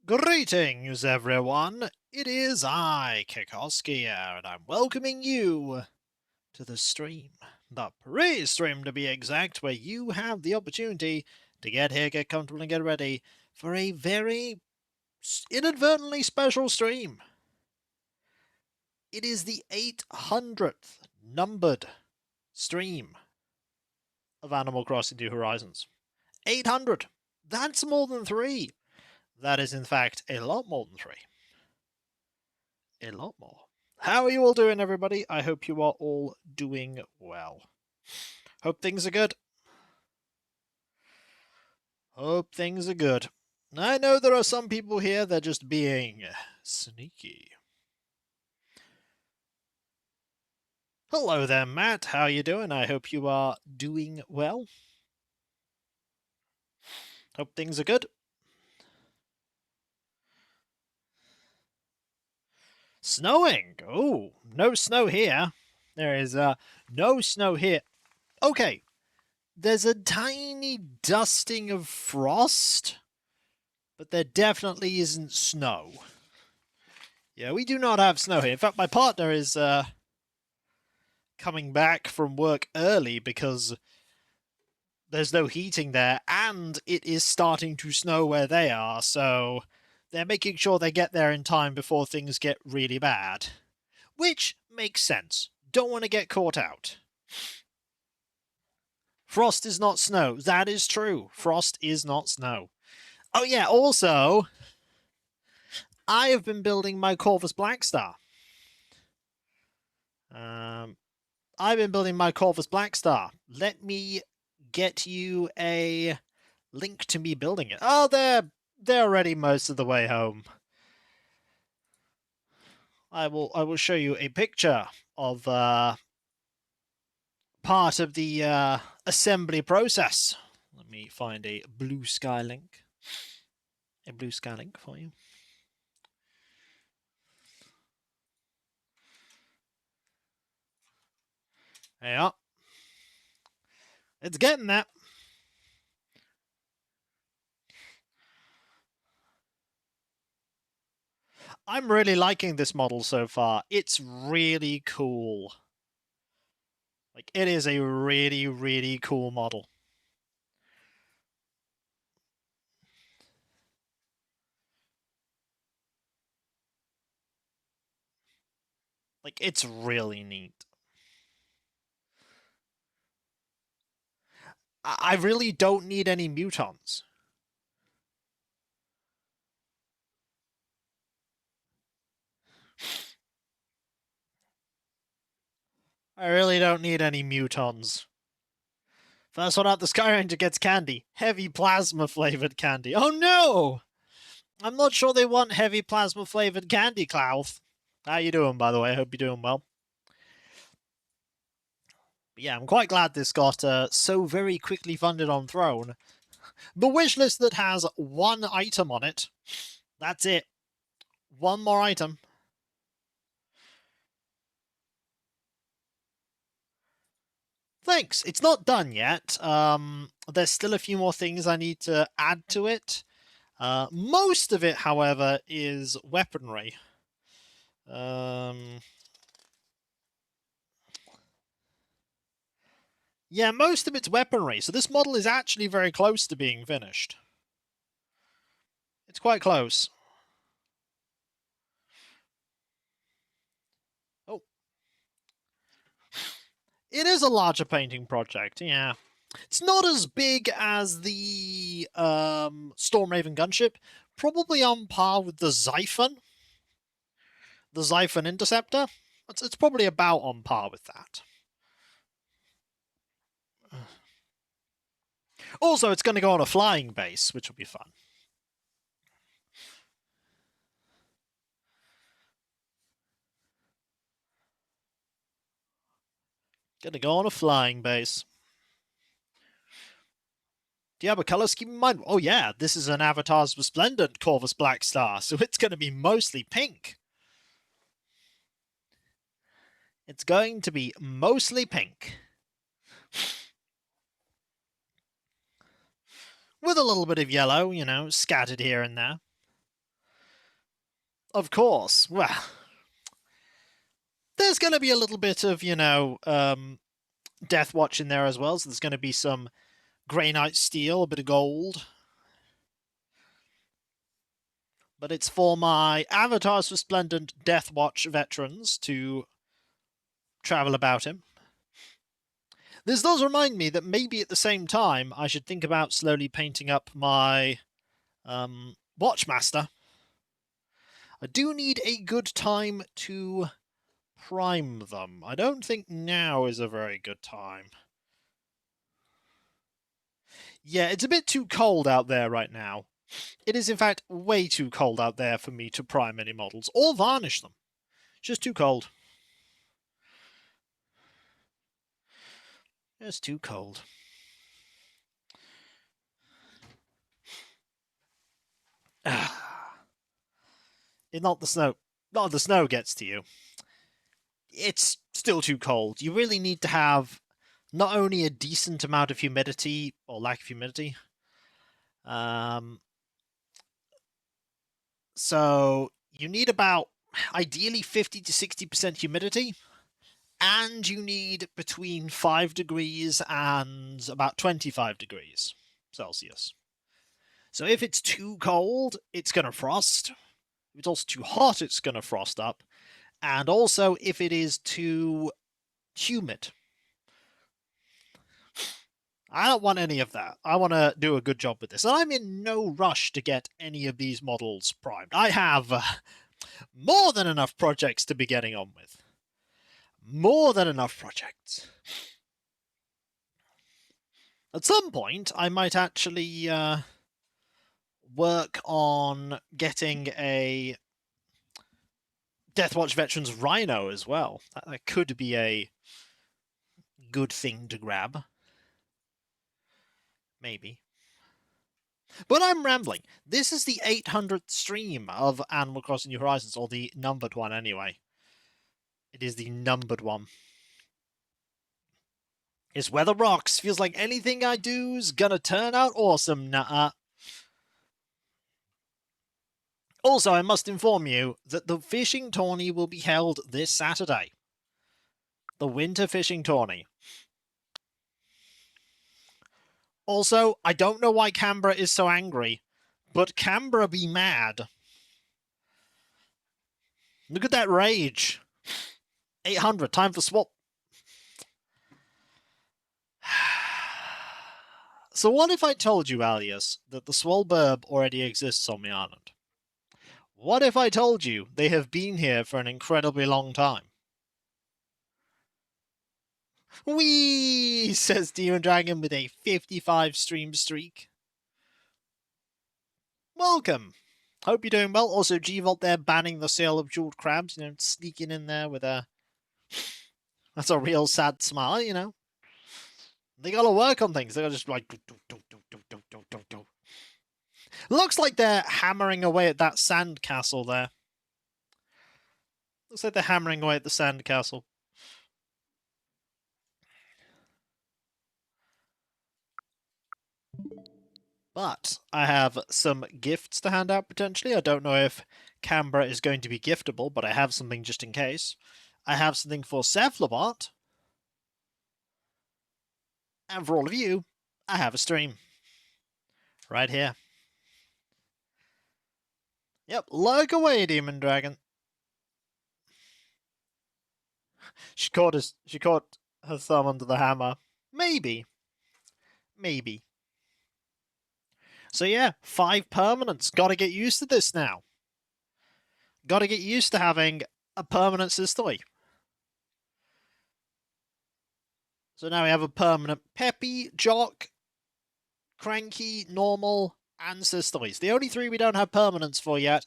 Greetings, everyone. It is I, Kikoski here, and I'm welcoming you to the stream. The pre-stream, to be exact, where you have the opportunity to get here, get comfortable, and get ready for a very inadvertently special stream. It is the 800th numbered stream of Animal Crossing New Horizons. 800! That's more than 3. That is, in fact, a lot more than 3. A lot more. How are you all doing, everybody? I hope you are all doing well. Hope things are good. Hope things are good. I know there are some people here that are just being sneaky. Hello there, Matt. How are you doing? I hope you are doing well. Hope things are good. Snowing! Oh, no snow here. There is no snow here. Okay, there's a tiny dusting of frost, but there definitely isn't snow. Yeah, we do not have snow here. In fact, my partner is coming back from work early because there's no heating there, and it is starting to snow where they are, so they're making sure they get there in time before things get really bad. Which makes sense. Don't want to get caught out. Frost is not snow. That is true. Frost is not snow. Oh yeah, also, I have been building my Corvus Blackstar. I've been building my Corvus Blackstar. Let me get you a link to me building it. Oh, they're already most of the way home. I will show you a picture of part of the assembly process. Let me find a blue sky link. A blue sky link for you. Yeah. It's getting that. I'm really liking this model so far. It's really cool. Like, it is a really, really cool model. Like, it's really neat. I really don't need any mutons. I really don't need any mutons. First one out the Sky Ranger gets candy. Heavy plasma flavored candy. Oh no! I'm not sure they want heavy plasma flavored candy, Clouth. How you doing, by the way? I hope you're doing well. But yeah, I'm quite glad this got so very quickly funded on Throne. The wish list that has one item on it. That's it. One more item. Thanks. It's not done yet. There's still a few more things I need to add to it. Most of it, however, is weaponry. Yeah, most of it's weaponry, so this model is actually very close to being finished. It's quite close. Oh. It is a larger painting project, yeah. It's not as big as the Stormraven gunship, probably on par with the Xiphon. The Xiphon Interceptor. It's probably about on par with that. Also, it's going to go on a flying base, which will be fun. Going to go on a flying base. Do you have a color scheme in mind? Oh yeah, this is an Avatar's Resplendent Corvus Blackstar, so it's going to be mostly pink. It's going to be mostly pink. With a little bit of yellow, you know, scattered here and there. Of course. Well, there's going to be a little bit of, Death Watch in there as well. So there's going to be some Grey Knight steel, a bit of gold. But it's for my Avatars Resplendent Death Watch veterans to travel about him. This does remind me that maybe at the same time I should think about slowly painting up my Watchmaster. I do need a good time to prime them. I don't think now is a very good time. Yeah, it's a bit too cold out there right now. It is, in fact, way too cold out there for me to prime any models or varnish them. It's just too cold. It's too cold. Not the snow. Not the snow gets to you. It's still too cold. You really need to have not only a decent amount of humidity or lack of humidity. So you need about ideally 50 to 60% humidity, and you need between 5 degrees and about 25 degrees Celsius. So if it's too cold, it's going to frost. If it's also too hot, it's going to frost up. And also, if it is too humid, I don't want any of that. I want to do a good job with this. And I'm in no rush to get any of these models primed. I have more than enough projects to be getting on with. More than enough projects. At some point, I might actually work on getting a Deathwatch Veterans Rhino as well. That could be a good thing to grab. Maybe. But I'm rambling. This is the 800th stream of Animal Crossing New Horizons, or the numbered one anyway. It is the numbered one. It's Weather Rocks. Feels like anything I do's gonna turn out awesome, nuh-uh. Also, I must inform you that the fishing tourney will be held this Saturday. The winter fishing tourney. Also, I don't know why Canberra is so angry, but Canberra be mad. Look at that rage. 800, time for swap. So what if I told you, Alias, that the Swolburb already exists on the island? What if I told you they have been here for an incredibly long time? Whee! Says Demon Dragon with a 55 stream streak. Welcome. Hope you're doing well. Also, G-Vault there banning the sale of jeweled crabs, sneaking in there with a... That's a real sad smile, They gotta work on things. They gotta just like... Looks like they're hammering away at that sand castle there. Looks like they're hammering away at the sand castle. But I have some gifts to hand out potentially. I don't know if Canberra is going to be giftable, but I have something just in case. I have something for Cephalobot. And for all of you, I have a stream. Right here. Yep, lurk away, Demon Dragon. She caught her thumb under the hammer. Maybe. Maybe. So yeah, 5 permanents. Gotta get used to this now. Gotta get used to having a permanent Sistoy. So now we have a permanent Peppy, Jock, Cranky, Normal, and Sistoys. The only 3 we don't have permanents for yet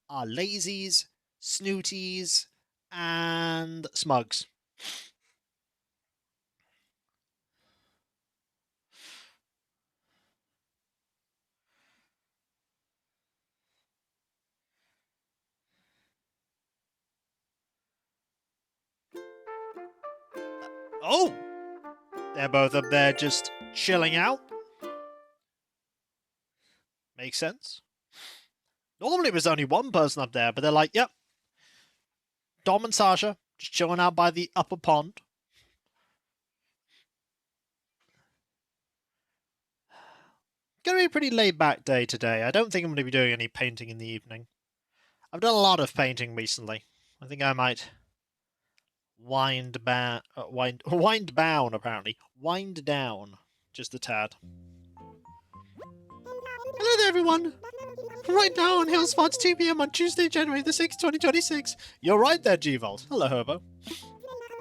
are Lazies, Snooties, and Smugs. Oh! They're both up there just chilling out. Makes sense. Normally there's only one person up there, but they're like, yep, Dom and Sasha, just chilling out by the upper pond. Gonna be a pretty laid-back day today. I don't think I'm going to be doing any painting in the evening. I've done a lot of painting recently. I think I might wind down, apparently. Wind down, just a tad. Hello there, everyone. Right now on Hillspot's 2 p.m. on Tuesday, January the 6th, 2026. You're right there, G-Vault. Hello, Herbo.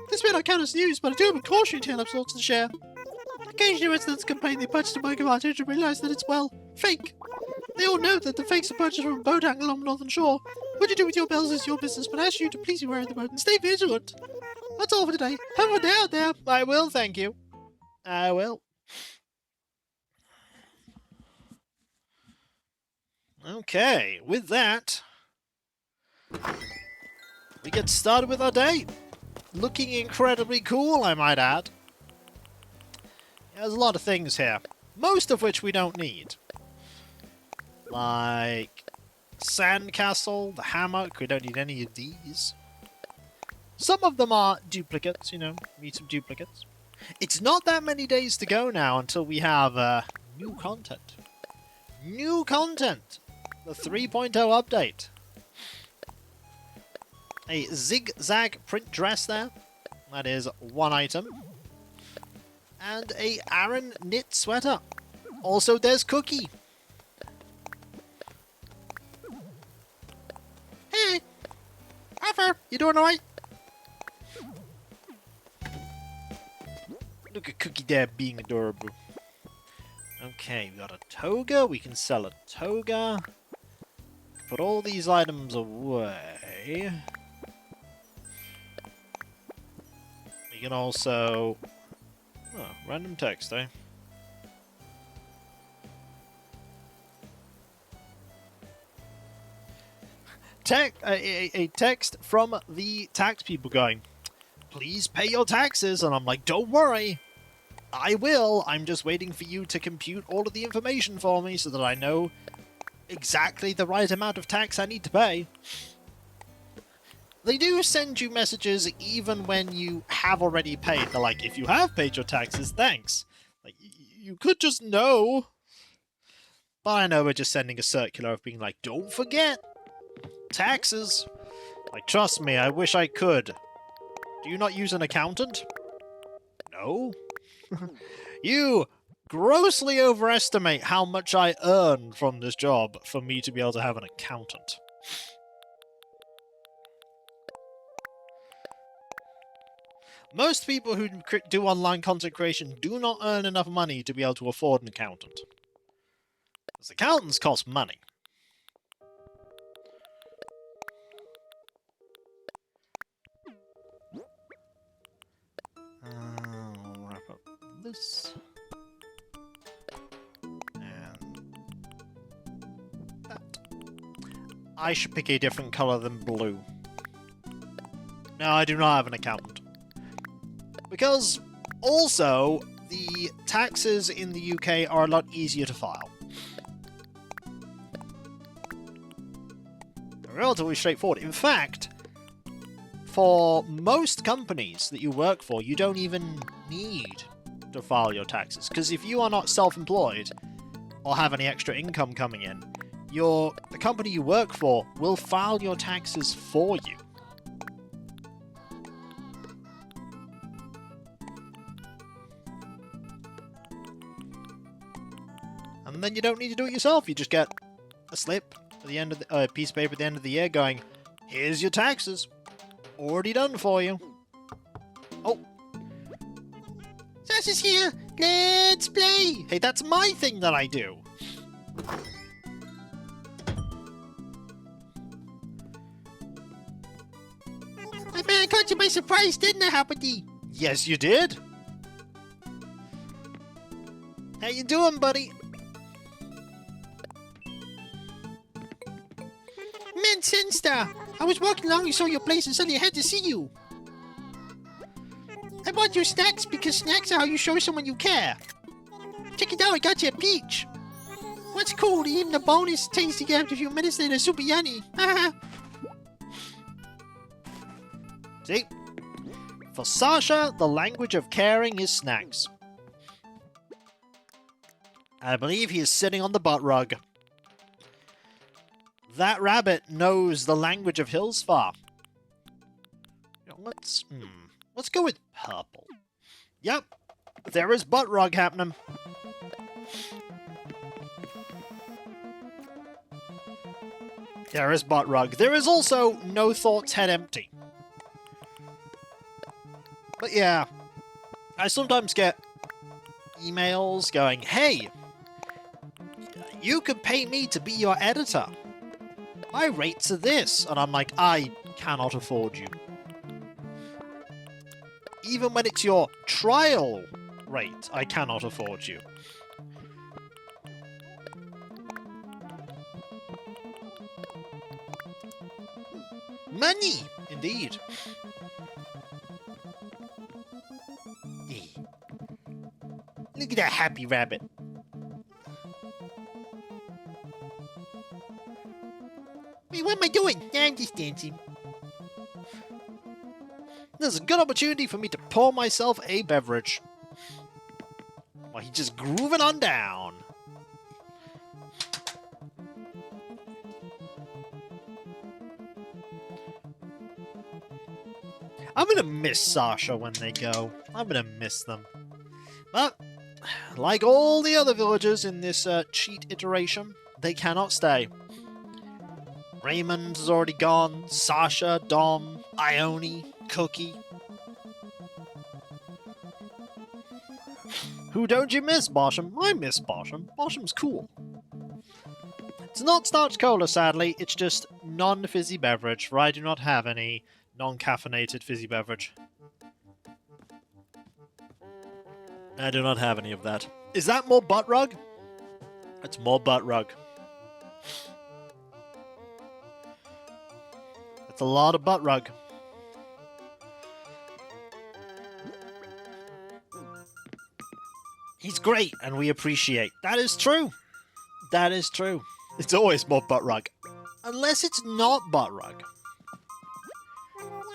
This may not count as news, but I do have a cautionary tale of sorts to share. Occasionally residents complain they purchased a Mega Advantage and realise that it's, well, fake. They all know that the fakes are purchased from a boat angle along the northern shore. What you do with your bells is your business, but I ask you to please beware of the boat and stay vigilant. That's all for today. Have a day out there. I will, thank you. I will. Okay, with that, we get started with our day. Looking incredibly cool, I might add. There's a lot of things here, most of which we don't need. Like sandcastle, the hammock, we don't need any of these. Some of them are duplicates, you know, need some duplicates. It's not that many days to go now until we have new content. New content! The 3.0 update. A zigzag print dress there. That is one item. And a Aaron knit sweater. Also, there's Cookie. Hey! Arthur, you doing alright? Look at Cookie there being adorable. Okay, we got a toga. We can sell a toga. Put all these items away. We can also... Oh, random text, eh? A text from the tax people going, please pay your taxes. And I'm like, don't worry. I will. I'm just waiting for you to compute all of the information for me so that I know exactly the right amount of tax I need to pay. They do send you messages even when you have already paid. They're like, if you have paid your taxes, thanks. Like, you could just know. But I know we're just sending a circular of being like, don't forget taxes. Like, trust me, I wish I could. Do you not use an accountant? No. You grossly overestimate how much I earn from this job for me to be able to have an accountant. Most people who do online content creation do not earn enough money to be able to afford an accountant. Because accountants cost money. I'll wrap up this. And that. I should pick a different color than blue. No, I do not have an accountant. Because, also, the taxes in the UK are a lot easier to file. They're relatively straightforward. In fact, for most companies that you work for, you don't even need to file your taxes. Because if you are not self-employed, or have any extra income coming in, the company you work for will file your taxes for you. And then you don't need to do it yourself. You just get a slip at the end of the piece of paper at the end of the year going, here's your taxes. Already done for you. Oh. Sass is here. Let's play. Hey, that's my thing that I do. I caught you by surprise, didn't I, Happity? Yes, you did. How you doing, buddy? Man, Sinstar! I was walking along and saw your place and suddenly I had to see you. I bought you snacks because snacks are how you show someone you care. Check it out, I got you a peach. What's cool? Even the bonus tasting after a few minutes later, super yummy. See? For Sasha, the language of caring is snacks. I believe he is sitting on the butt rug. That rabbit knows the language of Hillsfar. Let's go with purple. Yep, there is butt rug happening. There is butt rug. There is also no thoughts head empty. But yeah, I sometimes get emails going, hey, you could pay me to be your editor. My rates are this. And I'm like, I cannot afford you. Even when it's your trial rate, I cannot afford you. Money! Indeed. Look at that happy rabbit. Wait, what am I doing? I'm just dancing. There's a good opportunity for me to pour myself a beverage. While he's just grooving on down. I'm gonna miss Sasha when they go. I'm gonna miss them. But, like all the other villagers in this cheat iteration, they cannot stay. Raymond is already gone. Sasha, Dom, Ione, Cookie. Who don't you miss, Bosham? I miss Bosham. Bosham's cool. It's not starch cola, sadly. It's just non-fizzy beverage, for I do not have any non-caffeinated fizzy beverage. I do not have any of that. Is that more butt rug? It's more butt rug. That's a lot of butt rug. He's great, and we appreciate. That is true. That is true. It's always more butt rug. Unless it's not butt rug.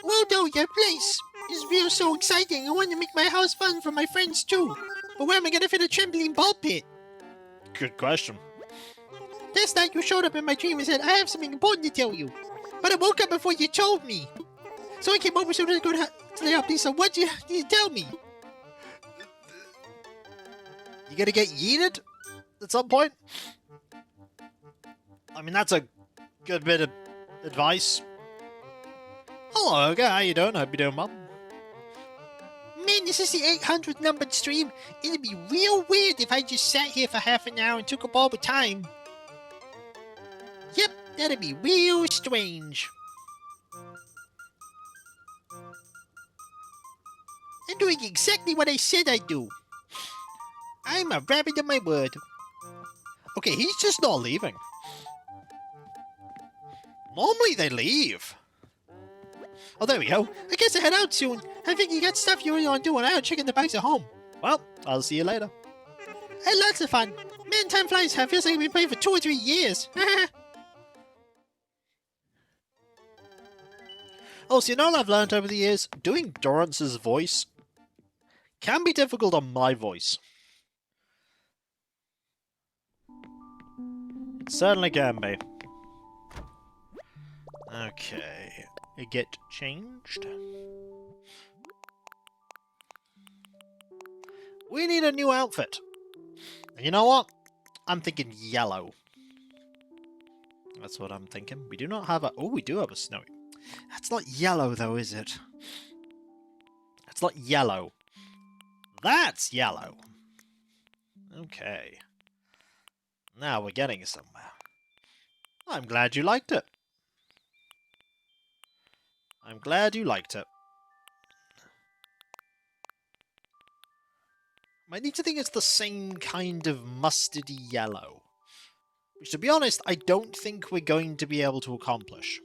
Well, though, your place is real so exciting. I want to make my house fun for my friends, too. But where am I going to fit a trampoline ball pit? Good question. Last night you showed up in my dream and said, I have something important to tell you. But I woke up before you told me. So I came over so to go to lay up. Lisa, what did you tell me? You gonna get yeeted at some point? I mean, that's a good bit of advice. Hello, okay, how you doing? Hope you're doing well. Man, this is the 800 numbered stream. It'd be real weird if I just sat here for half an hour and took up all the time. Yep, that'd be real strange. I'm doing exactly what I said I'd do. I'm a rabbit of my word. Okay, he's just not leaving. Normally they leave. Oh, there we go. I guess I head out soon. I think you got stuff you really want to do, and I'll check in the bags at home. Well, I'll see you later. I had lots of fun. Man, time flies. It feels like I've been playing for 2 or 3 years. Oh, so you know what I've learned over the years? Doing Dorance's voice can be difficult on my voice. It certainly can be. Okay. Get changed. We need a new outfit. And you know what? I'm thinking yellow. That's what I'm thinking. We do not have a... Oh, we do have a snowy. That's not yellow, though, is it? That's not yellow. That's yellow. Okay. Now we're getting somewhere. I'm glad you liked it. I'm glad you liked it. I need to think it's the same kind of mustardy yellow. Which, to be honest, I don't think we're going to be able to accomplish.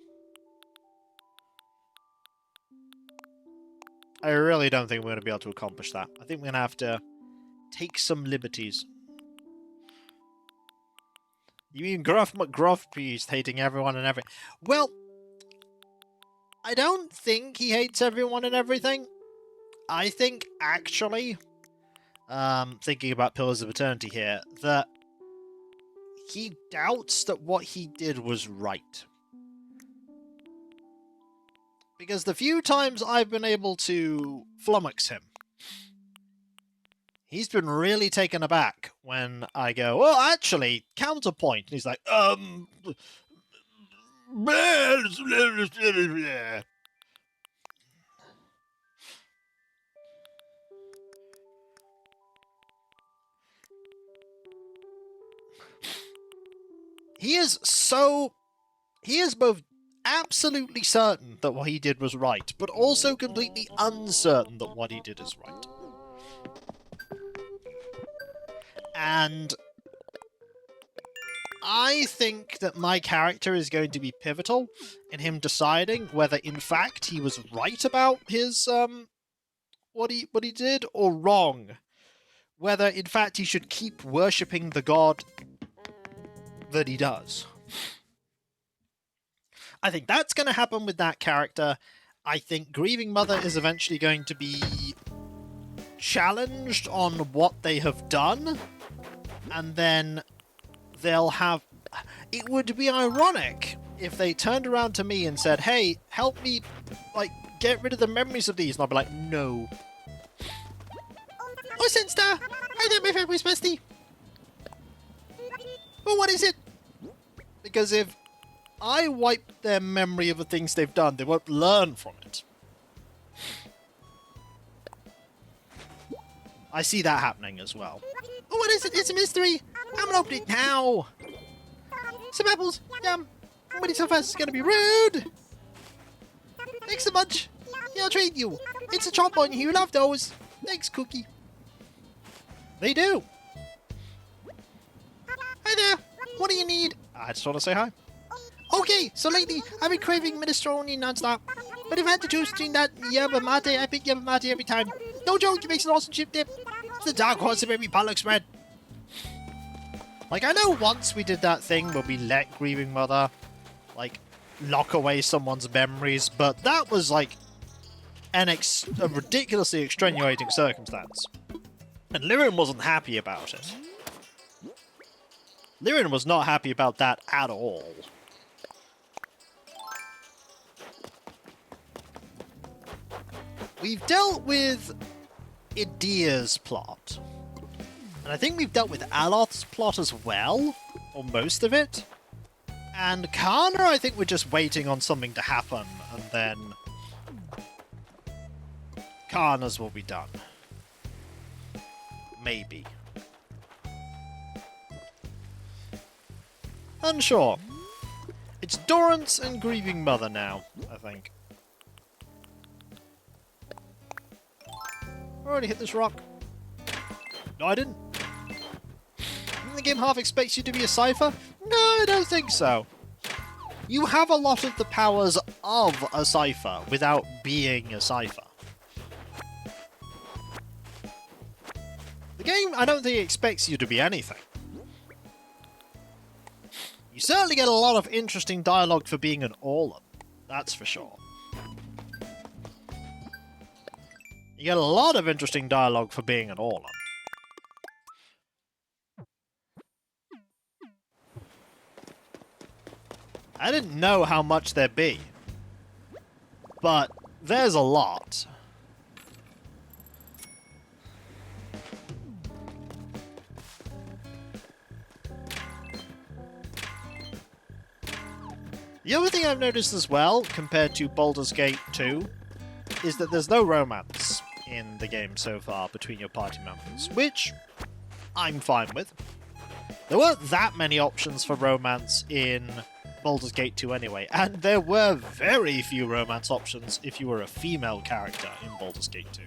I really don't think we're going to be able to accomplish that. I think we're going to have to take some liberties. You mean Gruff McGruff Priest hating everyone and everything? Well, I don't think he hates everyone and everything. I think, actually, thinking about Pillars of Eternity here, that he doubts that what he did was right. Because the few times I've been able to flummox him, he's been really taken aback when I go, well, actually, counterpoint. And he's like, he is both absolutely certain that what he did was right, but also completely uncertain that what he did is right. And I think that my character is going to be pivotal in him deciding whether, in fact, he was right about his, what he did, or wrong. Whether, in fact, he should keep worshipping the god that he does. I think that's going to happen with that character. I think Grieving Mother is eventually going to be challenged on what they have done, and then they'll have... It would be ironic if they turned around to me and said, hey, help me, like, get rid of the memories of these, and I'll be like, no. Oh, Sinstar! I know my family's bestie! But what is it? Because if I wipe their memory of the things they've done, they won't learn from it. I see that happening as well. Oh, what is it? It's a mystery! I'm gonna open it now! Some apples! Yum! But it's so fast, it's gonna be rude! Thanks so much! Yeah, I'll trade you! It's a chop on you, love those! Thanks, Cookie! They do! Hi there! What do you need? I just want to say hi. Okay, so lately, I've been craving minestrone non-stop. But if I had to choose between that and yerba mate, I pick yerba mate every time. No joke, it makes an awesome chip dip. It's the dark horse of every potluck spread. Like, I know once we did that thing where we let Grieving Mother, like, lock away someone's memories, but that was, like, a ridiculously extenuating circumstance. And Lyrin wasn't happy about it. Lyrin was not happy about that at all. We've dealt with Idia's plot. And I think we've dealt with Aloth's plot as well, or most of it. And Kana, I think we're just waiting on something to happen, and then Kana's will be done. Maybe. Unsure. It's Dorrance and Grieving Mother now, I think. I already hit this rock. No, I didn't. The game half expects you to be a cipher? No, I don't think so. You have a lot of the powers of a cipher without being a cipher. The game, I don't think, expects you to be anything. You certainly get a lot of interesting dialogue for being an Orlan, that's for sure. You get a lot of interesting dialogue for being an Orlan. I didn't know how much there'd be, but there's a lot. The other thing I've noticed as well, compared to Baldur's Gate 2, is that there's no romance in the game so far between your party members, which I'm fine with. There weren't that many options for romance in Baldur's Gate 2 anyway, and there were very few romance options if you were a female character in Baldur's Gate 2.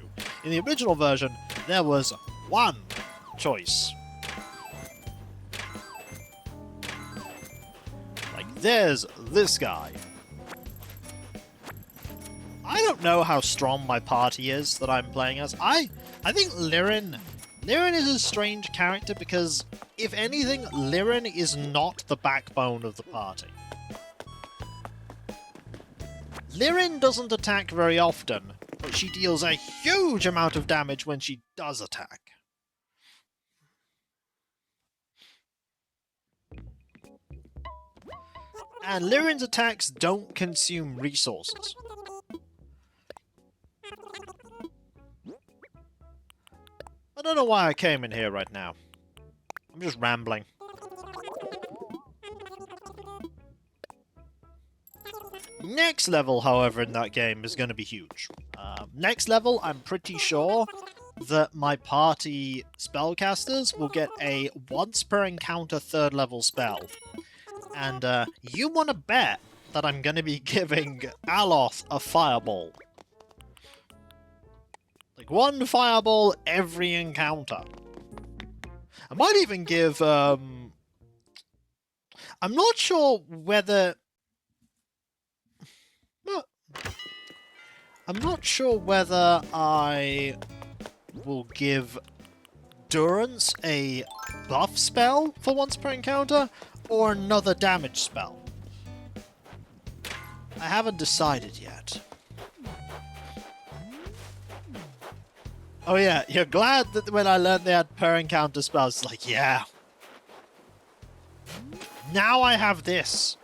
In the original version, there was one choice. Like, there's this guy. I don't know how strong my party is that I'm playing as. I think Lyrin is a strange character because If anything, Lirin is not the backbone of the party. Lirin doesn't attack very often, but she deals a huge amount of damage when she does attack. And Lirin's attacks don't consume resources. I don't know why I came in here right now. I'm just rambling. Next level, however, in that game is going to be huge. Next level, I'm pretty sure that my party spellcasters will get a once per encounter 3rd level spell. And you want to bet that I'm going to be giving Aloth a fireball. Like 1 fireball every encounter. I might even give... I'm not sure whether... I'm not sure whether I will give Durance a buff spell for once per encounter, or another damage spell. I haven't decided yet. Oh yeah, you're glad that when I learned they had per encounter spells, it's like, yeah. Now I have this.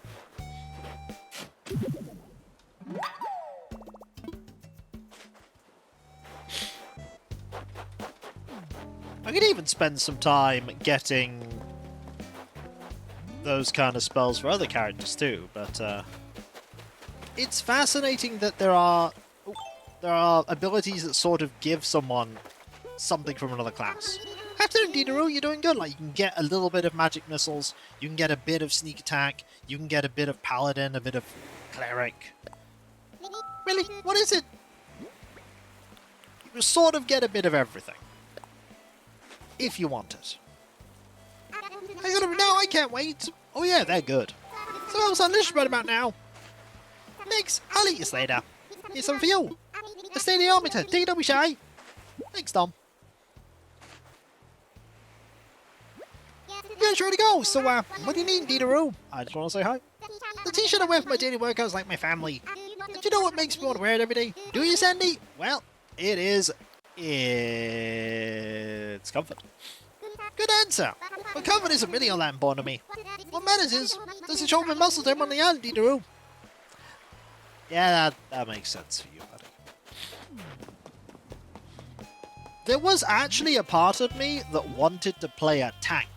I could even spend some time getting those kind of spells for other characters too, but it's fascinating that there are abilities that sort of give someone something from another class. Afternoon, Diderot, you're doing good. Like, you can get a little bit of magic missiles, you can get a bit of sneak attack, you can get a bit of paladin, a bit of cleric. Really? What is it? You sort of get a bit of everything. If you want it. I got them now, I can't wait. Oh yeah, they're good. So what was I listening about now? Thanks, I'll eat you later. Here's some for you. A stadiometer, take it, don't be shy. Thanks, Tom. Yeah, sure to go. So, what do you need, Diderot? I just want to say hi. The t-shirt I wear for my daily workouts like my family. But you know what makes me want to wear it every day? Do you, Sandy? Well, it is... It's comfort. Good answer. But comfort isn't really all that important to me. What matters is, does it show my muscle time on the island, Diderot? Yeah, that makes sense for you, buddy. There was actually a part of me that wanted to play a tank.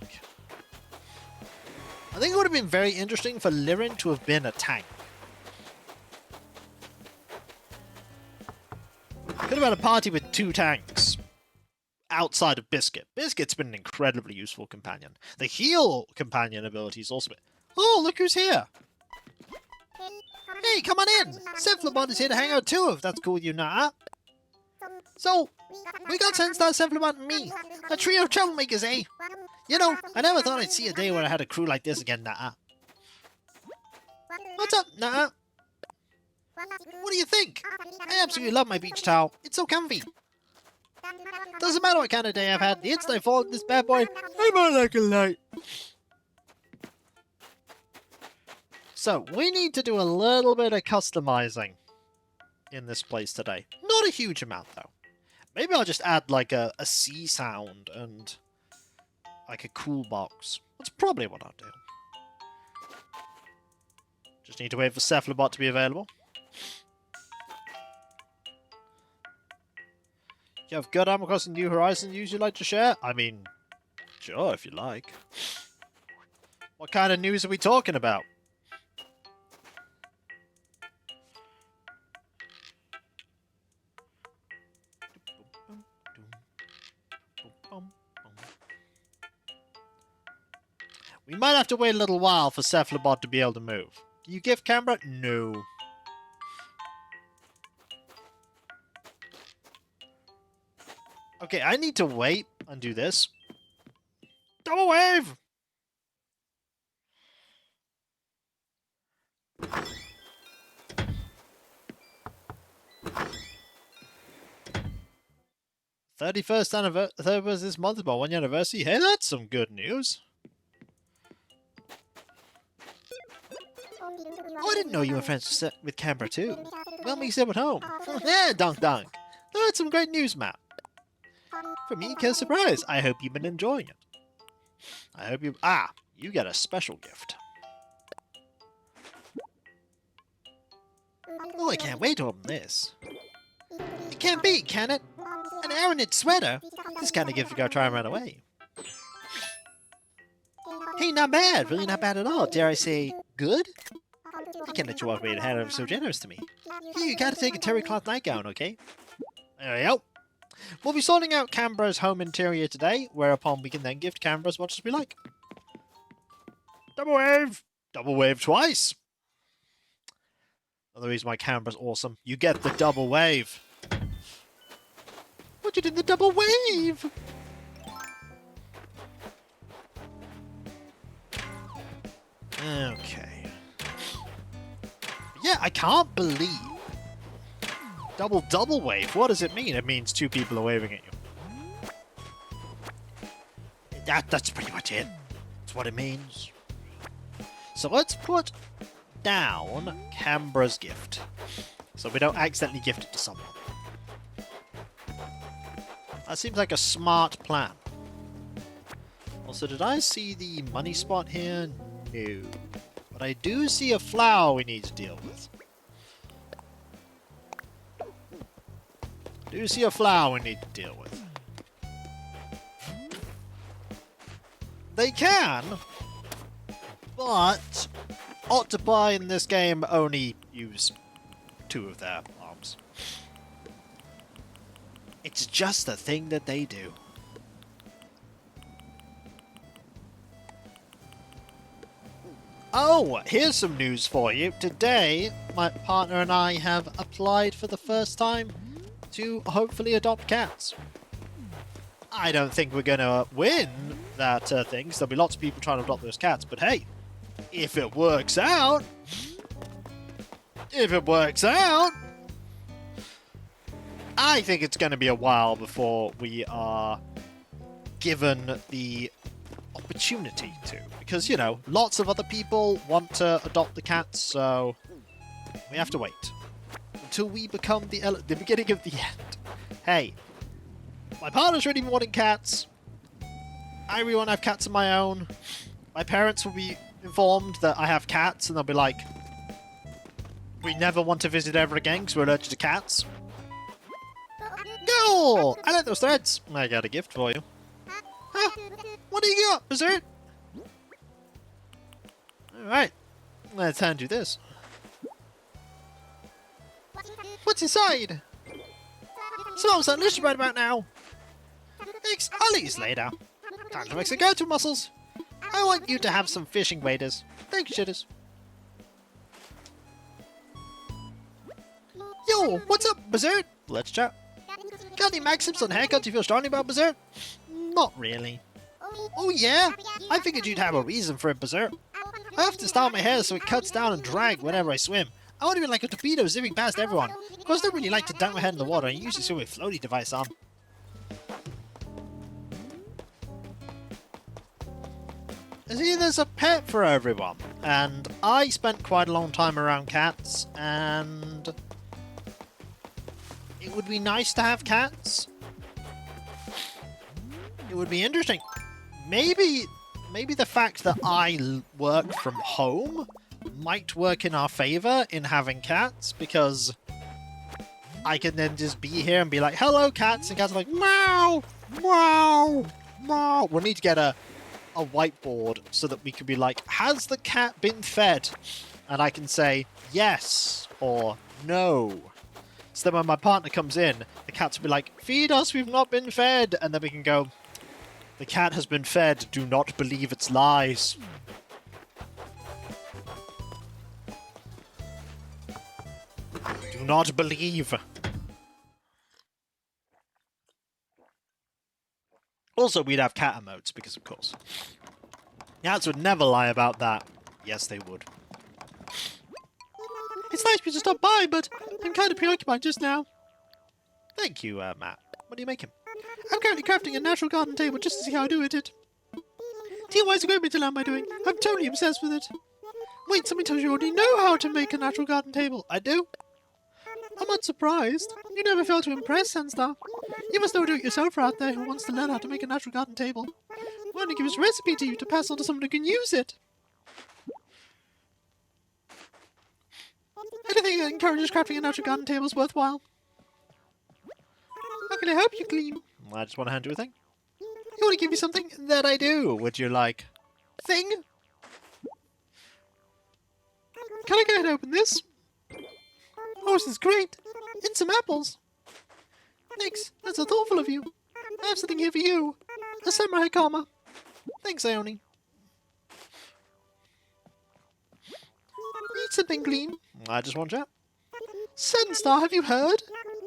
I think it would have been very interesting for Lirin to have been a tank. Could have had a party with 2 tanks. Outside of Biscuit. Biscuit's been an incredibly useful companion. The heal companion ability is also... Oh, look who's here! Hey, come on in! Cephalobot is here to hang out too, if that's cool with you, nah. So, we got Senstar, Cephalobot, and me. A trio of troublemakers, eh? You know, I never thought I'd see a day where I had a crew like this again, nah. What's up, nah? What do you think? I absolutely love my beach towel. It's so comfy. Doesn't matter what kind of day I've had, the instant I fall in this bad boy, I'm on like a light. So, we need to do a little bit of customizing in this place today. Not a huge amount, though. Maybe I'll just add, like, a sea sound and, like, a cool box. That's probably what I'll do. Just need to wait for Cephalobot to be available. You have good armor across the New Horizons news you'd like to share? I mean, sure, if you like. What kind of news are we talking about? We might have to wait a little while for Cephalobot to be able to move. Do you give camera? No. Okay, I need to wait and do this. Double wave! '31st anniversary this month, about 1 year anniversary. Hey, that's some good news. Oh, I didn't know you were friends with Canberra too. Well, me stay at home. Yeah, donk donk. That's some great news, Matt. For me, a surprise. I hope you've been enjoying it. I hope you... Ah, you get a special gift. Oh, I can't wait to open this. It can't be, can it? An Aranid sweater? This kind of gift you gotta try and run away. Hey, not bad. Really not bad at all. Dare I say, good? I can't let you walk away and hand over so generous to me. Here, you gotta take a terry cloth nightgown, okay? There we go. We'll be sorting out Canberra's home interior today, whereupon we can then gift Canberra as much as we like. Double wave! Double wave twice! Another reason why Canberra's awesome. You get the double wave. What you did the double wave? Okay. Yeah, I can't believe. Double wave. What does it mean? It means two people are waving at you. That's pretty much it. That's what it means. So let's put down Canberra's gift, so we don't accidentally gift it to someone. That seems like a smart plan. Also, did I see the money spot here? No. But I do see a flower we need to deal with. Do see a flower we need to deal with. They can, but Octopi in this game only use 2 of their arms. It's just a thing that they do. Oh, here's some news for you. Today, my partner and I have applied for the first time to hopefully adopt cats. I don't think we're gonna win that thing, because there'll be lots of people trying to adopt those cats, but hey, if it works out, I think it's going to be a while before we are given the opportunity to. Because, you know, lots of other people want to adopt the cats, so we have to wait until we become the beginning of the end. Hey, my partner's really been wanting cats. I really want to have cats of my own. My parents will be informed that I have cats, and they'll be like, we never want to visit ever again because we're allergic to cats. No! I like those threads. I got a gift for you. Huh? What do you got, Berserk? Alright, let's hand you this. What's inside? Smells delicious right about now. Thanks, I'll eat you later. Time to mix the go-to muscles. I want you to have some fishing waders. Thank you, shitters. Yo, what's up, Berserk? Let's chat. Got any maxims on haircuts you feel strongly about, Berserk? Not really. Oh yeah? I figured you'd have a reason for it, Berserk. I have to style my hair so it cuts down and drag whenever I swim. I want to be like a torpedo zipping past everyone. Of course, I don't really like to dunk my head in the water. I usually swim with a floaty device on. See, there's a pet for everyone, and I spent quite a long time around cats, and it would be nice to have cats. It would be interesting. Maybe the fact that I work from home might work in our favor in having cats, because I can then just be here and be like, hello, cats, and cats are like, meow, meow, meow. We'll need to get a whiteboard so that we can be like, has the cat been fed? And I can say yes or no. So then when my partner comes in, the cats will be like, feed us, we've not been fed. And then we can go, the cat has been fed, do not believe its lies. Do not believe. Also, we'd have cat emotes, because of course. Cats would never lie about that. Yes, they would. It's nice of you to stop by, but I'm kind of preoccupied just now. Thank you, Matt. What are you making? I'm currently crafting a natural garden table just to see how I do with it. DIY is a great way to learn by doing. I'm totally obsessed with it. Wait, somebody tells you already know how to make a natural garden table. I do. I'm not surprised. You never fail to impress, Sandstar. You must know a do-it-yourselfer out there who wants to learn how to make a natural garden table. Why don't I give his recipe to you to pass on to someone who can use it? Anything that encourages crafting a natural garden table is worthwhile. How can I help you, Gleam? I just want to hand you a thing. You want to give me something? That I do. Would you like? Thing? Can I go ahead and open this? Oh, this is great. And some apples. Thanks. That's so thoughtful of you. I have something here for you. A samurai karma. Thanks, Ione. Eat something, Gleam. I just want chat. Sunstar, have you heard?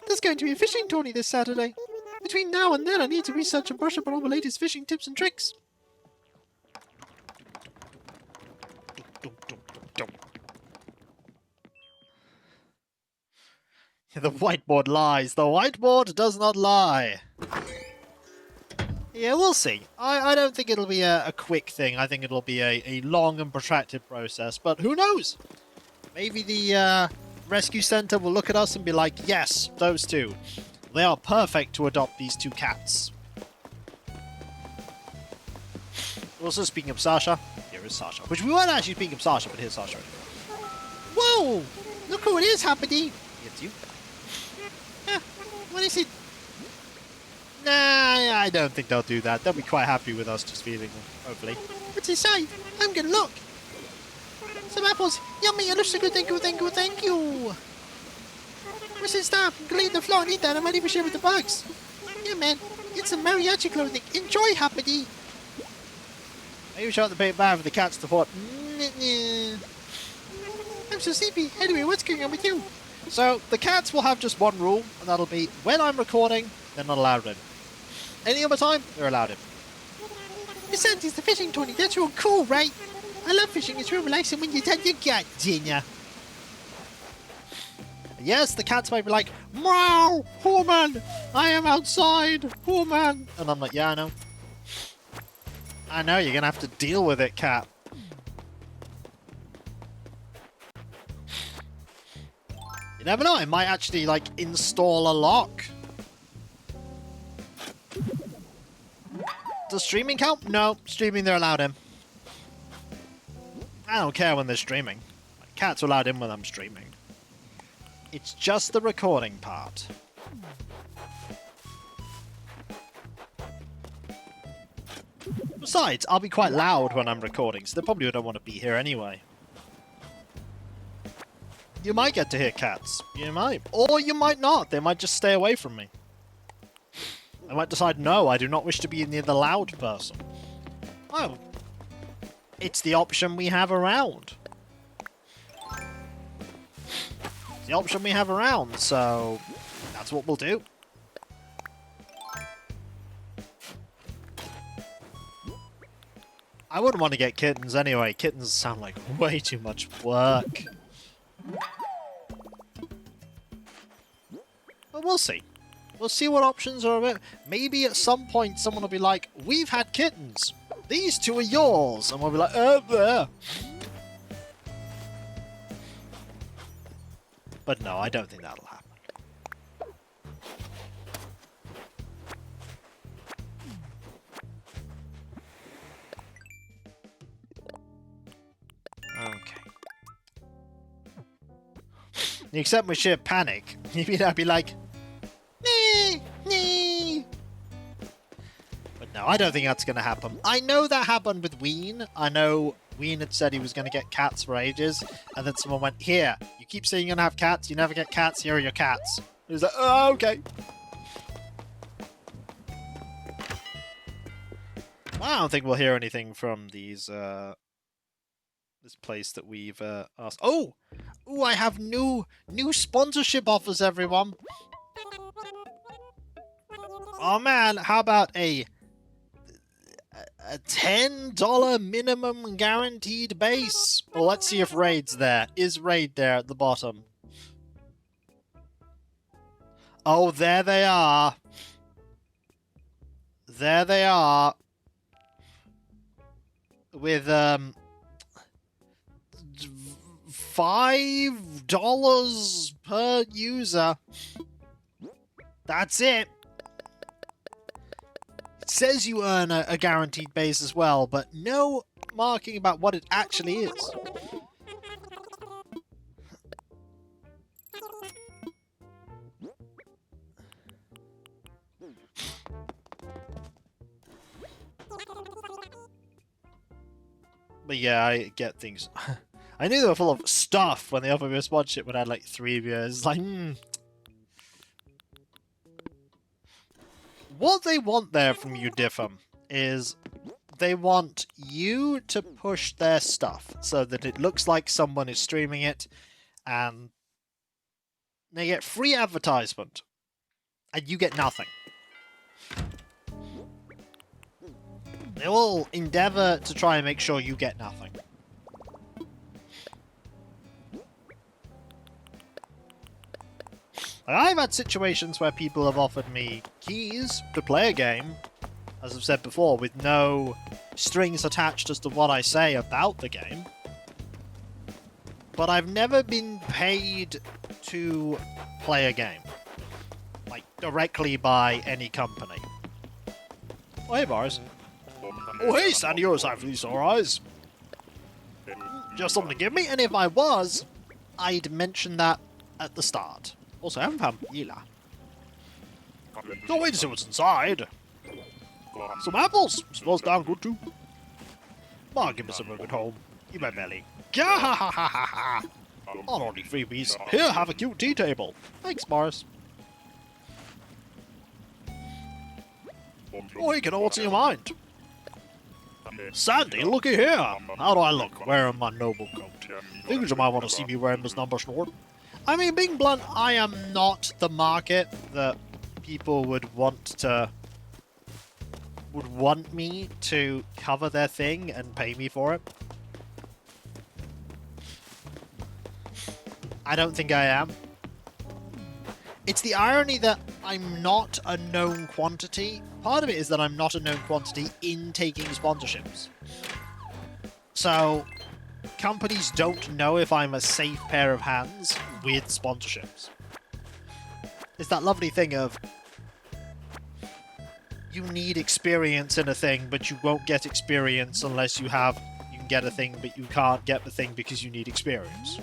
There's going to be a fishing tourney this Saturday. Between now and then, I need to research and brush up on all the latest fishing tips and tricks. The whiteboard lies. The whiteboard does not lie. Yeah, we'll see. I don't think it'll be a quick thing. I think it'll be a long and protracted process. But who knows? Maybe the rescue center will look at us and be like, yes, those two. They are perfect to adopt these two cats. Also, speaking of Sasha, here is Sasha. Which we weren't actually speaking of Sasha, but here's Sasha. Whoa! Look who it is, Happity! It's you. What is it? Nah, I don't think they'll do that. They'll be quite happy with us just feeding them, hopefully. What's inside? I'm gonna look. Some apples. Yummy, it looks so good. Thank you, thank you, thank you. Where's his staff? I'm gonna eat the floor and eat that. I might even share with the bugs. Yeah, man. Get some mariachi clothing. Enjoy, Happity. Maybe show the paper bag for the cats to thought. I'm so sleepy. Anyway, what's going on with you? So, the cats will have just one rule, and that'll be, when I'm recording, they're not allowed in. Any other time, they're allowed in. Besides, it's the fishing tourney. That's real cool, right? I love fishing. It's real relaxing when you're done your got dinner. Yes, the cats might be like, meow, poor man, I am outside, poor man. And I'm like, yeah, I know. I know, you're gonna have to deal with it, cat. You never know, it might actually, like, install a lock. Does streaming count? No, streaming they're allowed in. I don't care when they're streaming. Cats are allowed in when I'm streaming. It's just the recording part. Besides, I'll be quite loud when I'm recording, so they probably don't want to be here anyway. You might get to hear cats. You might. Or you might not. They might just stay away from me. I might decide, no, I do not wish to be near the loud person. Well, it's the option we have around. It's the option we have around, so that's what we'll do. I wouldn't want to get kittens anyway. Kittens sound like way too much work. But we'll see. We'll see what options are available. Maybe at some point someone will be like, we've had kittens. These two are yours. And we'll be like, there. But no, I don't think that'll happen. Okay. Except with sheer panic. I'd be like, nee. But no, I don't think that's going to happen. I know that happened with Ween. I know Ween had said he was going to get cats for ages. And then someone went, here, you keep saying you're going to have cats. You never get cats. Here are your cats. He was like, oh, okay. I don't think we'll hear anything from these, this place that we've asked. Oh, I have new sponsorship offers, everyone. Oh man, how about a $10 minimum guaranteed base? Well, let's see if Raid's there. Is Raid there at the bottom? Oh, there they are. There they are. With $5 per user. That's it. It says you earn a guaranteed base as well, but no marking about what it actually is. But yeah, I get things. I knew they were full of stuff when they offered me a sponsorship when I had like 3 viewers. It's like, What they want there from you, Diffum, is they want you to push their stuff so that it looks like someone is streaming it, and they get free advertisement, and you get nothing. They will endeavor to try and make sure you get nothing. I've had situations where people have offered me keys to play a game, as I've said before, with no strings attached as to what I say about the game. But I've never been paid to play a game. Like, directly by any company. Oh, hey, Boris. Oh, hey, Sandy, you're savvy, sore eyes. Just something to give me, and if I was, I'd mention that at the start. Also, I haven't found Yila. Can't wait to see what's inside. Some apples. Smells damn good too. Ma, give us a good home. You my belly. Gah-ha-ha-ha-ha-ha. On only freebies. Here, have a cute tea table. Thanks, Morris. Oh, hey, kiddo, what's in your mind? Sandy, looky here. How do I look wearing my noble coat? Figures you might want to see me wearing this number short. I mean, being blunt, I am not the market that people would want me to cover their thing and pay me for it. I don't think I am. It's the irony that I'm not a known quantity. Part of it is that I'm not a known quantity in taking sponsorships. So, companies don't know if I'm a safe pair of hands with sponsorships. It's that lovely thing of you need experience in a thing, but you won't get experience unless you can get a thing, but you can't get the thing because you need experience.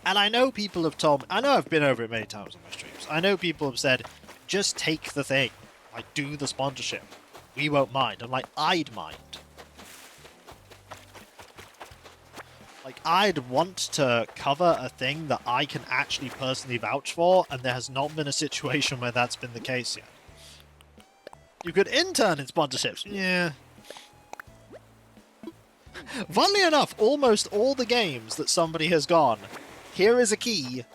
And I know people have told me, I know I've been over it many times on my streams, I know people have said, just take the thing, like do the sponsorship, we won't mind. I'm like, I'd mind. Like, I'd want to cover a thing that I can actually personally vouch for, and there has not been a situation where that's been the case yet. You could intern in sponsorships. Yeah. Funnily enough, almost all the games that somebody has gone, here is a key,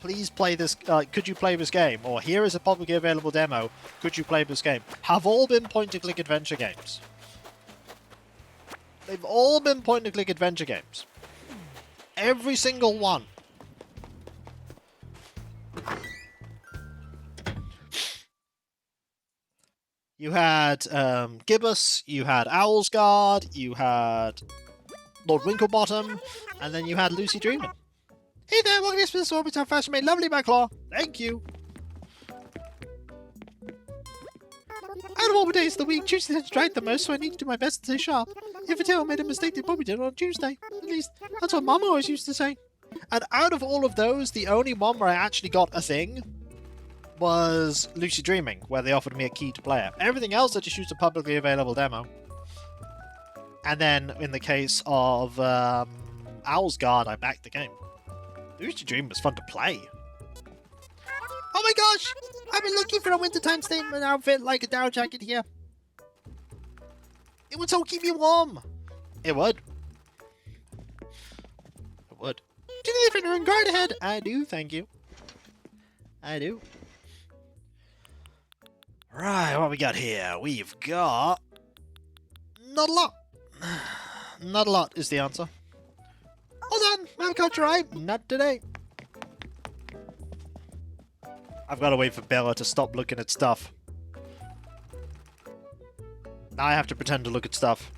please play this, could you play this game? Or here is a publicly available demo, could you play this game? Have all been point-and-click adventure games. They've all been point-and-click adventure games. Every single one. You had Gibbous, you had Owlsguard, you had Lord Winklebottom, and then you had Lucy Dreaming. Hey there, welcome to this Orbit of Fashion Made Lovely by Claw. Thank you. Out of all the days of the week, Tuesday tends to drag the most, so I need to do my best to stay sharp. If a tail made a mistake, they probably did it on Tuesday. At least, that's what Mama always used to say. And out of all of those, the only one where I actually got a thing was Lucy Dreaming, where they offered me a key to play it. Everything else, I just used a publicly available demo. And then, in the case of Owl's Guard, I backed the game. Lucy Dreaming was fun to play. Oh my gosh! I've been looking for a wintertime statement outfit like a down jacket here. It would so keep you warm. It would. It would. Do you live in a guard ahead? I do, thank you. I do. Right, what we got here? We've got... not a lot. Not a lot is the answer. Hold on, I've got your eye. Not today. I've got to wait for Bella to stop looking at stuff. Now I have to pretend to look at stuff.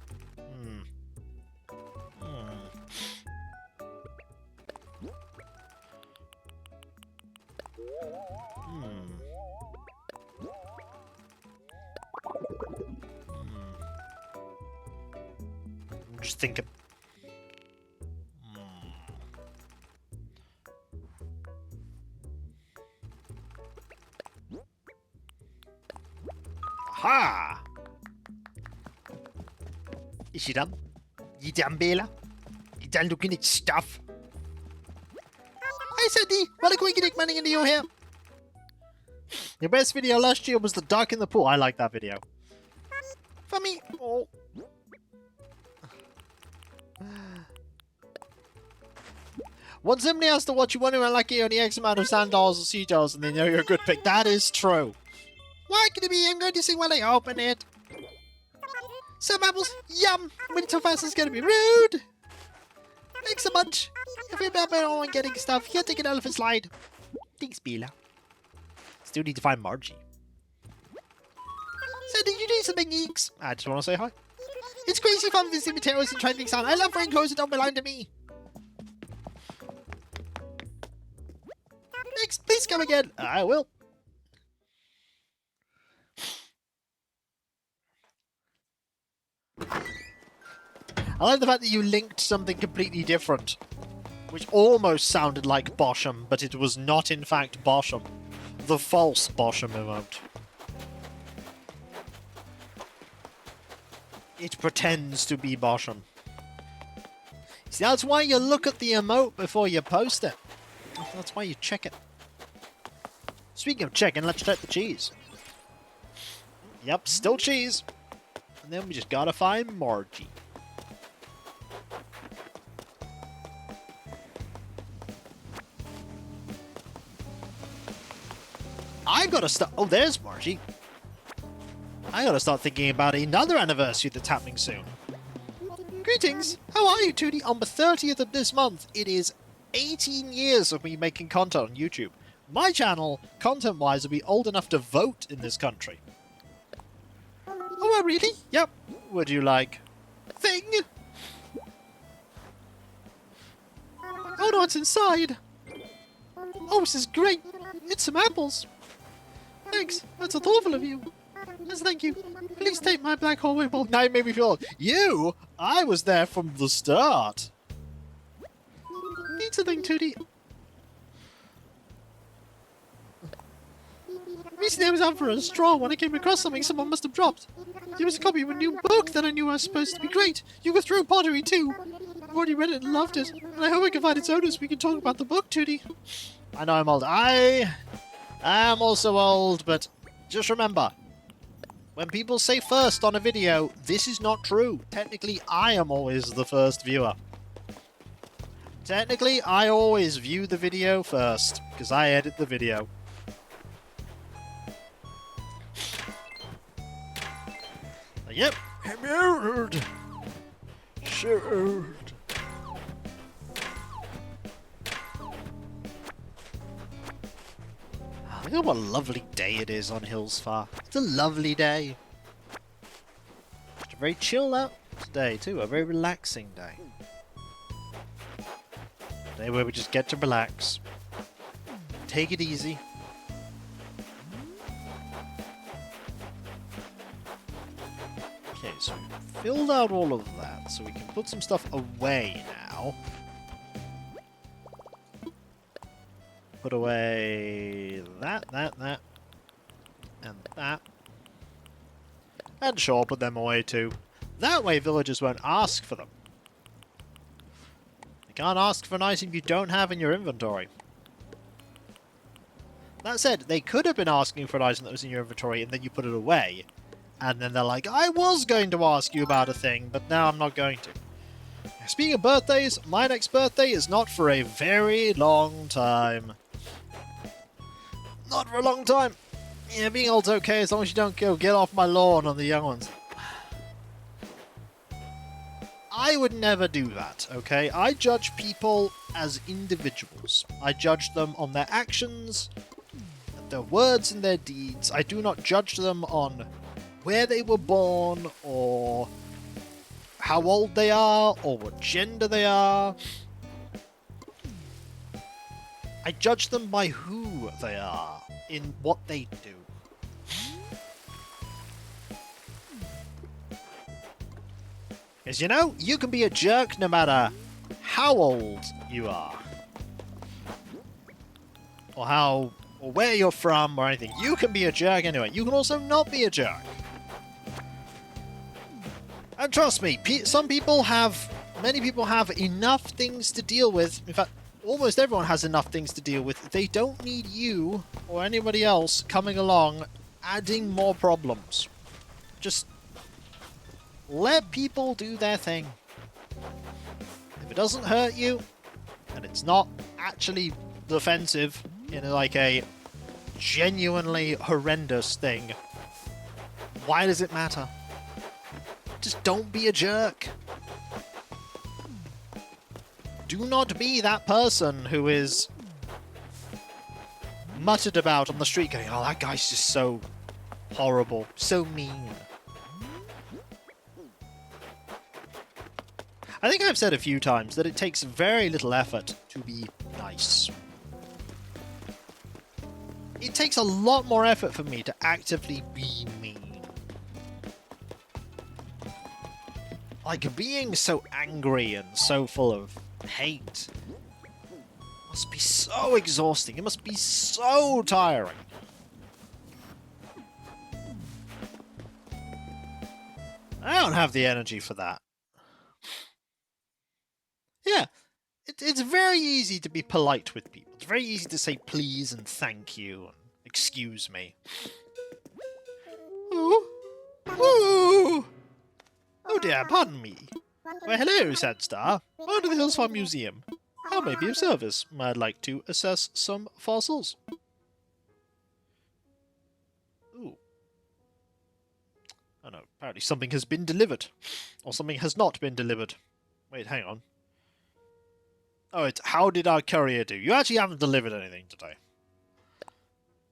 Just think of... Aha! Is she done? You done, Bela? You done looking at stuff? Hi, Sandy. Wanna go and get money into your hair? Your best video last year was the duck in the pool. I like that video. For me. Oh. When somebody has to watch you wonder unlucky on the X amount of sand dolls or sea dolls and they know you're a good pick, that is true. What could it be? I'm going to sing while I open it. Some apples. Yum. When it's so fast, it's gonna be rude. Thanks a bunch. If you remember on getting stuff, here, take an elephant slide. Thanks, Bela. Still need to find Margie. So did you do something, Eeks? I just want to say hi. It's crazy fun visiting materials and trying things out. I love raincoats that don't belong to me. Next, please come again. I will. I like the fact that you linked something completely different, which almost sounded like Bosham, but it was not in fact Bosham. The false Bosham emote. It pretends to be Bosham. See, that's why you look at the emote before you post it. That's why you check it. Speaking of checking, let's check the cheese. Yep, still cheese. And then we just gotta find Margie. I've got to start... Oh, there's Margie. I gotta start thinking about another anniversary that's happening soon. Greetings. How are you, Tootie? On the 30th of this month, it is 18 years of me making content on YouTube. My channel, content-wise, will be old enough to vote in this country. Oh, really? Yep. Would you like... Thing? Oh, no, it's inside. Oh, this is great. It's some apples. Thanks. That's so thoughtful of you. Yes, thank you. Please take my black hole wimple. Now you made me feel old. You? I was there from the start. Need something, Tootie. Recently I was out for a stroll when I came across something someone must have dropped. It was a copy of a new book that I knew was supposed to be great. You go through pottery too. I've already read it and loved it. And I hope I can find its owners so we can talk about the book, Tootie. I know I'm old. I am also old, but just remember, when people say first on a video, this is not true. Technically, I am always the first viewer. Technically, I always view the video first, because I edit the video. Yep, I'm old. So old. Look at what a lovely day it is on Hillsfar. It's a lovely day. It's a very chill out day too, a very relaxing day. A day where we just get to relax. Take it easy. Okay, so we filled out all of that, so we can put some stuff away now. Put away that, and that. And sure, put them away too. That way villagers won't ask for them. They can't ask for an item you don't have in your inventory. That said, they could have been asking for an item that was in your inventory and then you put it away. And then they're like, I was going to ask you about a thing, but now I'm not going to. Speaking of birthdays, my next birthday is not for a very long time. Not for a long time. Yeah, being old's okay as long as you don't go get off my lawn on the young ones. I would never do that, okay? I judge people as individuals. I judge them on their actions, their words and their deeds. I do not judge them on where they were born, or how old they are, or what gender they are. I judge them by who they are, in what they do. Is, you know, you can be a jerk no matter how old you are. Or where you're from or anything. You can be a jerk anyway. You can also not be a jerk. And trust me, many people have enough things to deal with. In fact, almost everyone has enough things to deal with. They don't need you or anybody else coming along adding more problems. Just let people do their thing. If it doesn't hurt you, and it's not actually offensive in like a genuinely horrendous thing, why does it matter? Just don't be a jerk. Do not be that person who is muttered about on the street going, oh, that guy's just so horrible, so mean. I think I've said a few times that it takes very little effort to be nice. It takes a lot more effort for me to actively be mean. Like, being so angry and so full of hate must be so exhausting. It must be so tiring. I don't have the energy for that. Yeah, it's very easy to be polite with people. It's very easy to say please and thank you and excuse me. Ooh. Ooh. Oh dear, pardon me. Well, hello, Sad Star. Welcome to the Hills Farm Museum. How may I be of service? I'd like to assess some fossils. Ooh. Oh no, apparently something has been delivered. Or something has not been delivered. Wait, hang on. Oh, it's how did our courier do? You actually haven't delivered anything today.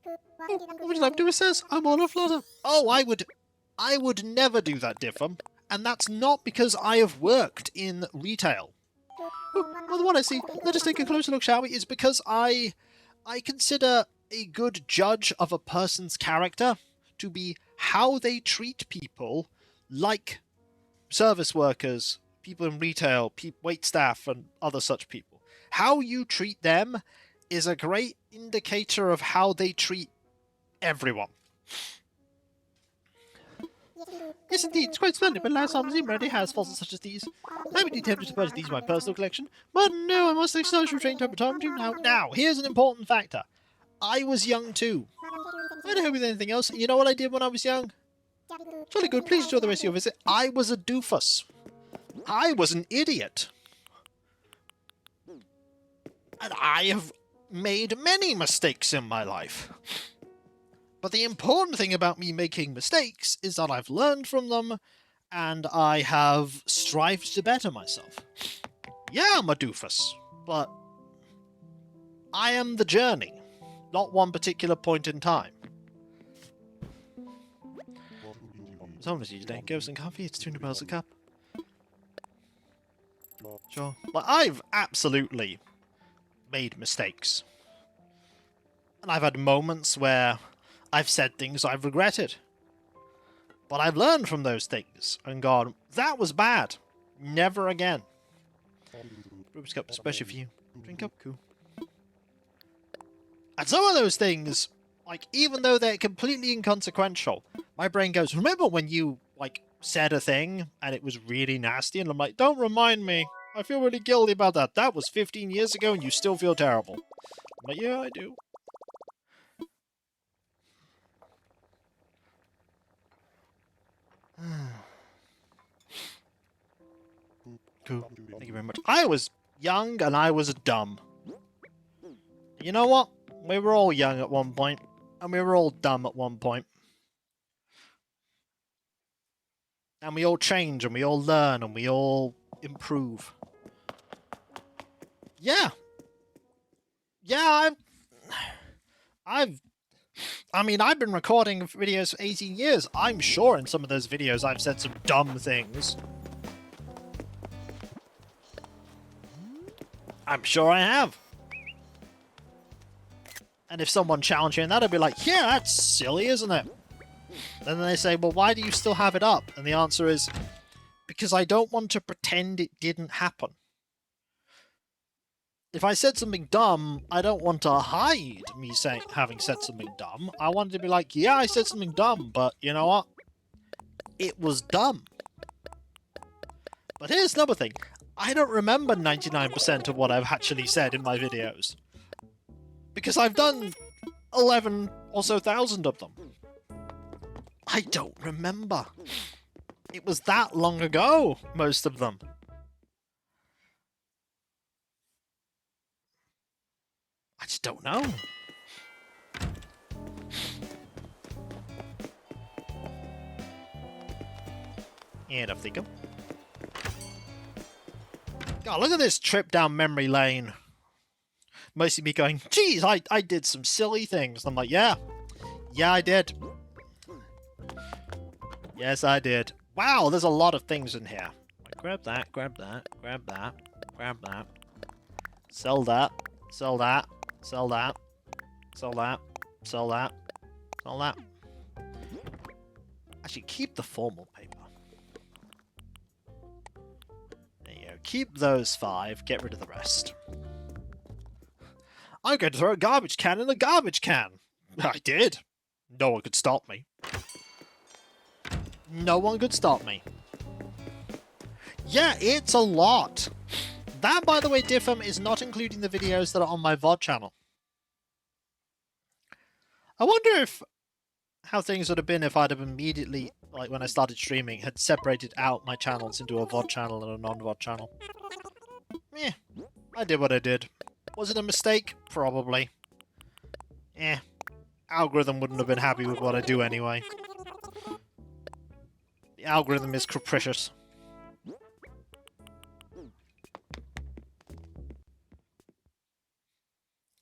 Oh, what would you like to assess? I'm on a flutter. Oh, I would never do that, Diffum. And that's not because I have worked in retail. Oh, well, the one I see, let us take a closer look, shall we? Is because I consider a good judge of a person's character to be how they treat people like service workers, people in retail, wait staff, and other such people. How you treat them is a great indicator of how they treat everyone. Yes, indeed, it's quite splendid, but last time museum already has fossils such as these. I would be tempted to purchase these in my personal collection, but no, I must take social train time to now. Now, here's an important factor. I was young too. I don't hope with anything else. You know what I did when I was young? Jolly good, please enjoy the rest of your visit. I was a doofus. I was an idiot. And I have made many mistakes in my life. But the important thing about me making mistakes is that I've learned from them, and I have strived to better myself. Yeah, I'm a doofus, but I am the journey, not one particular point in time. It's obviously today. Ghost and coffee, it's £200 a cup. Sure. Like, I've absolutely made mistakes. And I've had moments where I've said things I've regretted. But I've learned from those things and gone, that was bad. Never again. Rubik's Cup, especially for you. Drink up, cool. And some of those things, like, even though they're completely inconsequential, my brain goes, remember when you, like, said a thing and it was really nasty? And I'm like, don't remind me. I feel really guilty about that. That was 15 years ago and you still feel terrible. I'm like, yeah, I do. Cool. Thank you very much. I was young and I was dumb. You know what? We were all young at one point, and we were all dumb at one point. And we all change, and we all learn, and we all improve. Yeah. Yeah, I mean, I've been recording videos for 18 years. I'm sure in some of those videos I've said some dumb things. I'm sure I have. And if someone challenged me on that, I'd be like, yeah, that's silly, isn't it? And then they say, well, why do you still have it up? And the answer is, because I don't want to pretend it didn't happen. If I said something dumb, I don't want to hide me having said something dumb. I wanted to be like, yeah, I said something dumb, but you know what? It was dumb. But here's another thing. I don't remember 99% of what I've actually said in my videos. Because I've done 11 or so thousand of them. I don't remember. It was that long ago, most of them. I just don't know. And off they go. God, look at this trip down memory lane. Mostly me going, geez, I did some silly things. I'm like, yeah. Yeah, I did. Yes, I did. Wow, there's a lot of things in here. Grab that, grab that, grab that, grab that. Sell that, sell that, sell that, sell that, sell that, sell that. Actually, keep the formal paper. There you go. Keep those 5, get rid of the rest. I'm going to throw a garbage can in a garbage can. I did. No one could stop me. No one could stop me. Yeah, it's a lot. That, by the way, Diffum, is not including the videos that are on my VOD channel. I wonder how things would have been if I'd have immediately, like when I started streaming, had separated out my channels into a VOD channel and a non-VOD channel. Eh, I did what I did. Was it a mistake? Probably. Algorithm wouldn't have been happy with what I do anyway. The algorithm is capricious.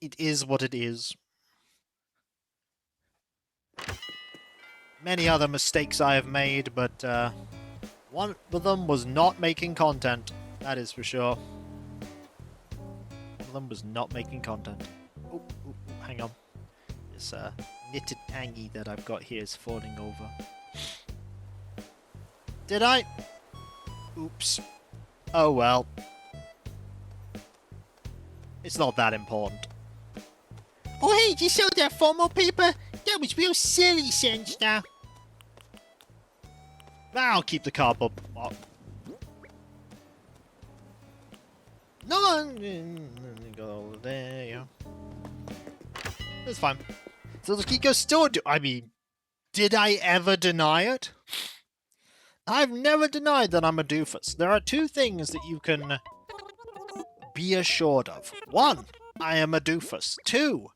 It is what it is. Many other mistakes I have made, but one of them was not making content. That is for sure. One of them was not making content. Oh, hang on. This knitted tangy that I've got here is falling over. Did I? Oops. Oh well. It's not that important. Oh hey, did you sell that formal paper? That was real silly, Senstar. I'll keep the cardboard. No, go over there. Yeah. It's fine. So the Kiko still do. I mean, did I ever deny it? I've never denied that I'm a doofus. There are 2 things that you can be assured of. 1, I am a doofus. 2,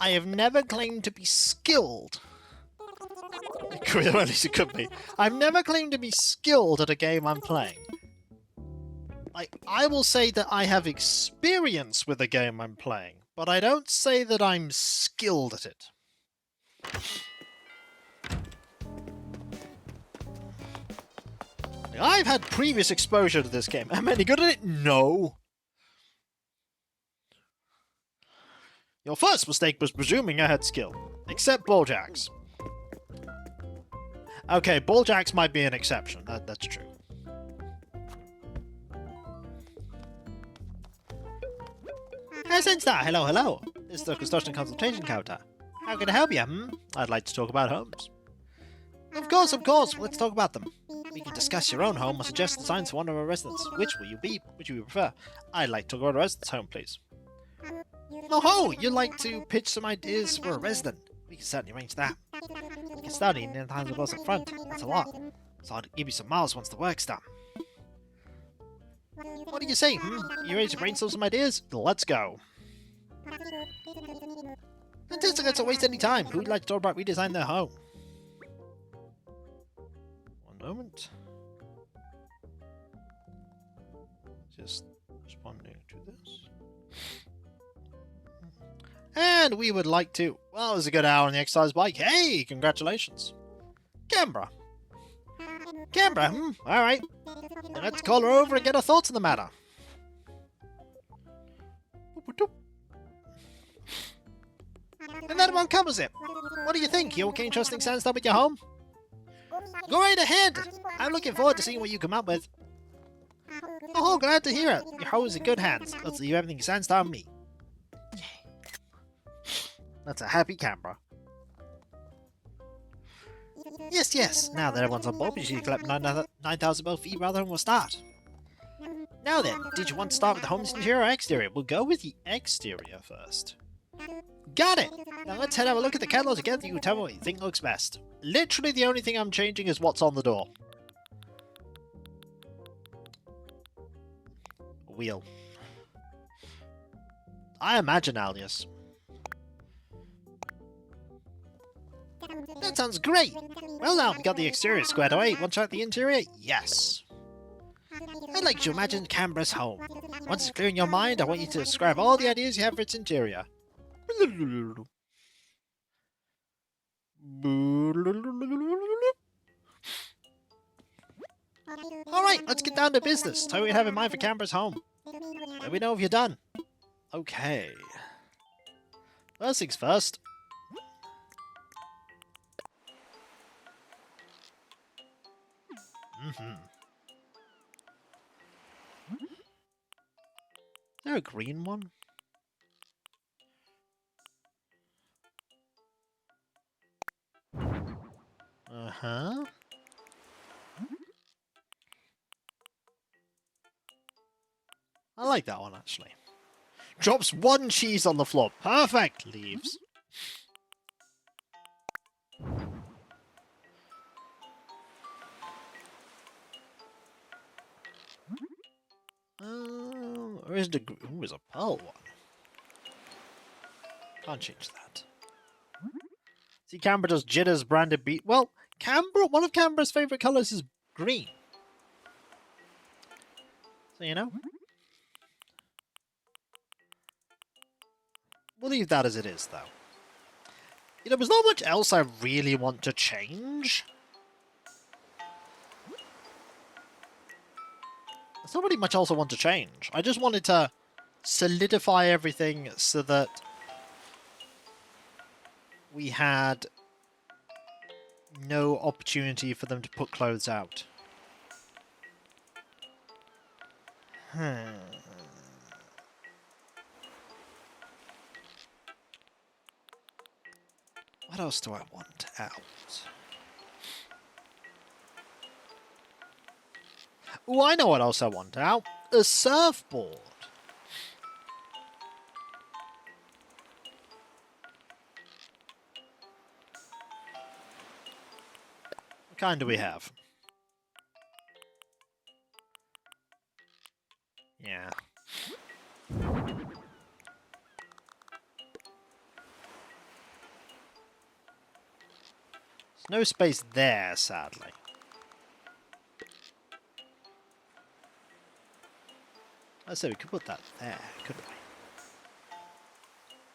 I have never claimed to be skilled. At least it could be. I've never claimed to be skilled at a game I'm playing. I will say that I have experience with a game I'm playing, but I don't say that I'm skilled at it. I've had previous exposure to this game. Am I any good at it? No. Your first mistake was presuming I had skill. Except balljacks. Okay, balljacks might be an exception. That's true. Senstar, hello, hello. This is the construction consultation counter. How can I help you, I'd like to talk about homes. Of course. Let's talk about them. We can discuss your own home or suggest designs for one of our residents. Which will you prefer? I'd like to go to a resident's home, please. Oh ho! You'd like to pitch some ideas for a resident? We can certainly arrange that. We can start in 9,000 up front. That's a lot. So I'll give you some miles once the work's done. What do you say, You ready to brainstorm some ideas? Let's go. Fantastic, let's not waste any time. Who'd like to talk about redesigning their home? One moment. Just responding to this. And we would like to... Well, it was a good hour on the exercise bike. Hey, congratulations. Canberra. Alright. Let's call her over and get her thoughts on the matter. And that about covers it. What do you think? You okay trusting Sandstorm with your home? Go right ahead. I'm looking forward to seeing what you come up with. Oh, glad to hear it. Your hoe's in good hands. Let's leave everything stands on me. That's a happy Canberra. Yes, yes. Now that everyone's on board, we should collect 9,000 both feet rather than we'll start. Now then, did you want to start with the home's interior or exterior? We'll go with the exterior first. Got it! Now let's head have a look at the catalog together. You tell me what you think looks best. Literally the only thing I'm changing is what's on the door. A wheel. I imagine alias. That sounds great! Well now, we got the exterior squared away. Want to check the interior? Yes. I'd like to imagine Canberra's home. Once it's clear in your mind, I want you to describe all the ideas you have for its interior. Alright, let's get down to business. Tell me what you have in mind for Canberra's home. Let me know if you're done. Okay. First things first. Is there a green one? Uh-huh. I like that one, actually. Drops one cheese on the floor. Perfect! Leaves. Or is it a... Ooh, it's a pearl one. Can't change that. See, Canberra does jitters, branded beat. Well, Canberra, one of Canberra's favourite colours is green. So, you know. We'll leave that as it is, though. You know, there's not much else I really want to change. There's not really much else I want to change. I just wanted to solidify everything so that we had no opportunity for them to put clothes out. What else do I want out? Oh, I know what else I want out. A surfboard. What kind do we have? Yeah. There's no space there, sadly. I say we could put that there, couldn't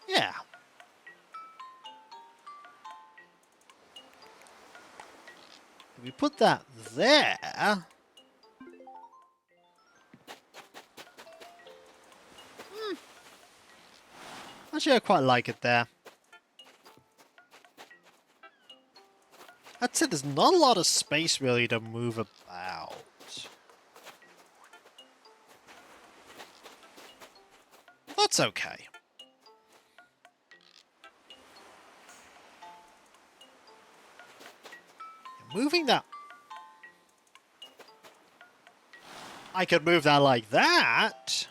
we? Yeah. If we put that there... Actually, I quite like it there. That said, there's not a lot of space really to move about. That's okay. Moving that... I could move that like that.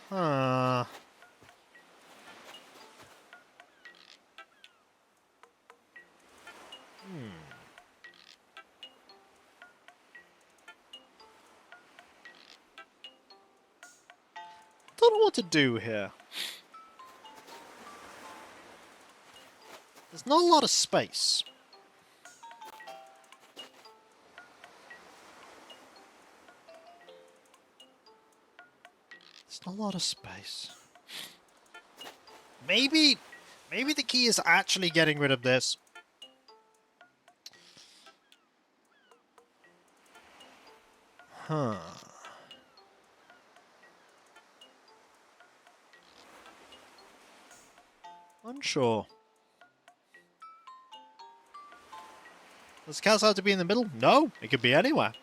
Huh. Don't know what to do here. There's not a lot of space. There's not a lot of space. Maybe the key is actually getting rid of this. Huh. Unsure. Does the castle have to be in the middle? No, it could be anywhere.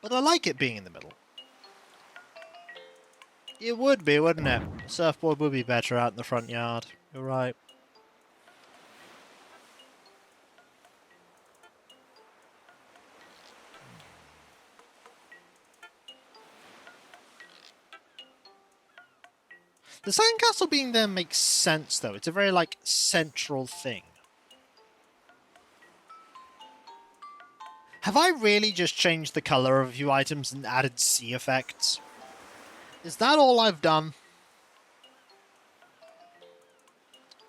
But I like it being in the middle. It would be, wouldn't it? Surfboard would be better out in the front yard. You're right. The sandcastle being there makes sense, though. It's a very, like, central thing. Have I really just changed the color of a few items and added sea effects? Is that all I've done?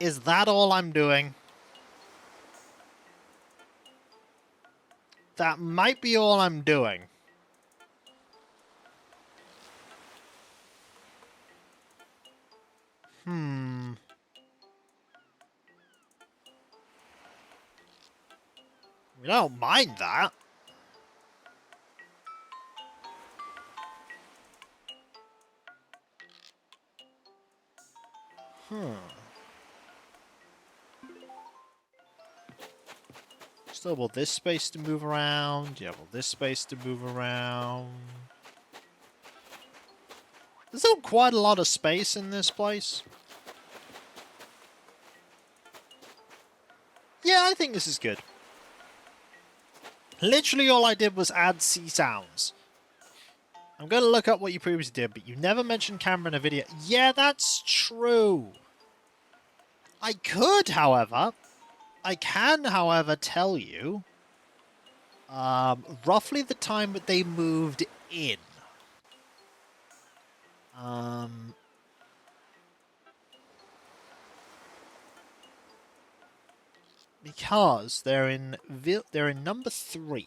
Is that all I'm doing? That might be all I'm doing. I don't mind that. Still want this space to move around. Yeah, well, this space to move around. There's still quite a lot of space in this place. Yeah, I think this is good. Literally all I did was add sea sounds. I'm going to look up what you previously did, but you never mentioned camera in a video. Yeah, that's true. I could, however... I can, however, tell you... roughly the time that they moved in. Because they're in number 3.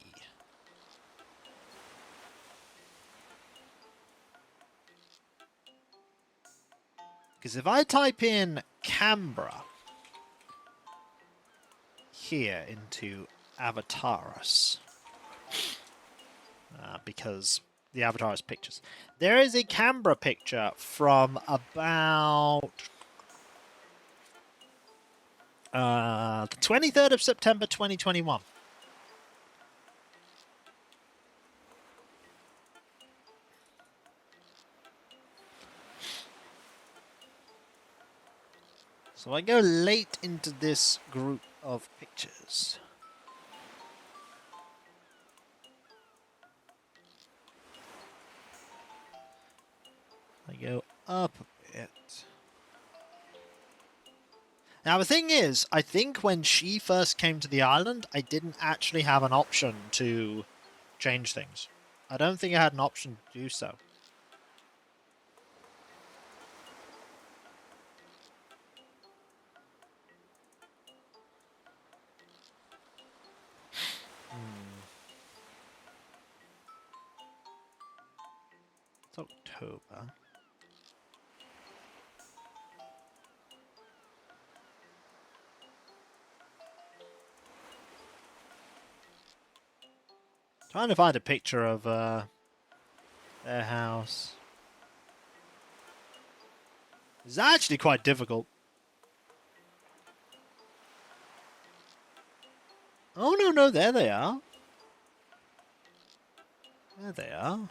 Because if I type in Canberra here into Avatars, because the Avatar is pictures, there is a Canberra picture from about the 23rd of September 2021. So I go late into this group of pictures. I go up a bit. Now the thing is, I think when she first came to the island, I didn't actually have an option to change things. I don't think I had an option to do so. It's October. Trying to find a picture of their house. It's actually quite difficult. Oh, no, there they are. There they are.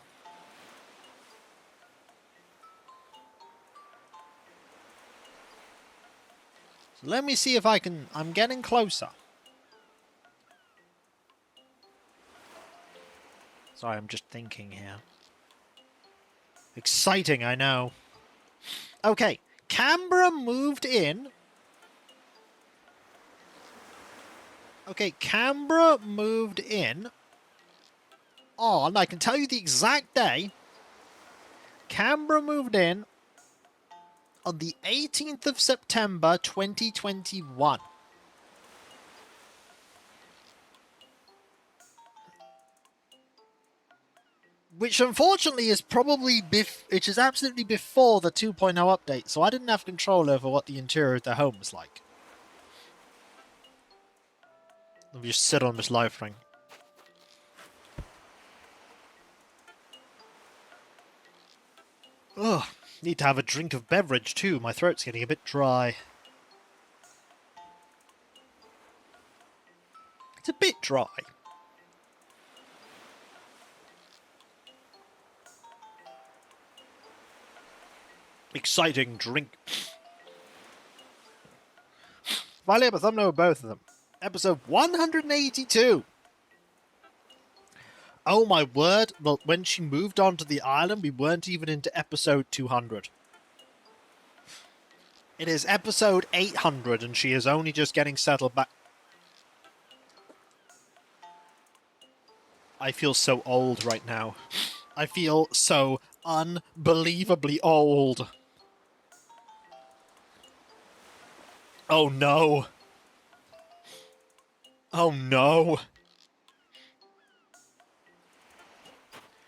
So let me see if I can... I'm getting closer. Sorry, I'm just thinking here. Exciting, I know. Okay, Canberra moved in. Okay, Canberra moved in on, I can tell you the exact day. Canberra moved in on the 18th of September 2021. Which unfortunately is probably which is absolutely before the 2.0 update, so I didn't have control over what the interior of the home was like. Let me just sit on this life ring. Ugh. Need to have a drink of beverage too. My throat's getting a bit dry. It's a bit dry. Exciting drink. Finally, I have a thumbnail of both of them. Episode 182. Oh my word. Well, when she moved onto the island, we weren't even into episode 200. It is episode 800 and she is only just getting settled back. I feel so old right now. I feel so unbelievably old. Oh no. Oh no.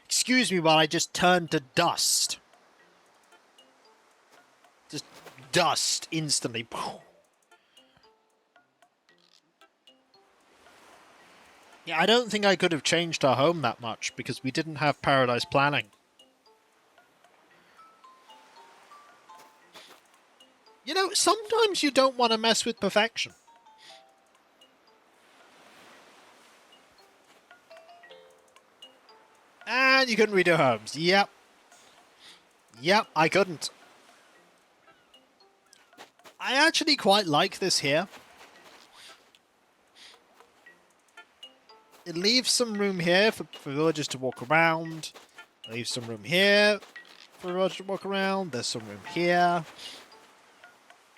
Excuse me while I just turn to dust. Just dust instantly. Yeah, I don't think I could have changed our home that much because we didn't have paradise planning. You know, sometimes you don't want to mess with perfection. And you couldn't redo homes. Yep. Yep, I couldn't. I actually quite like this here. It leaves some room here for villagers to walk around. Leaves some room here for villagers to walk around. There's some room here.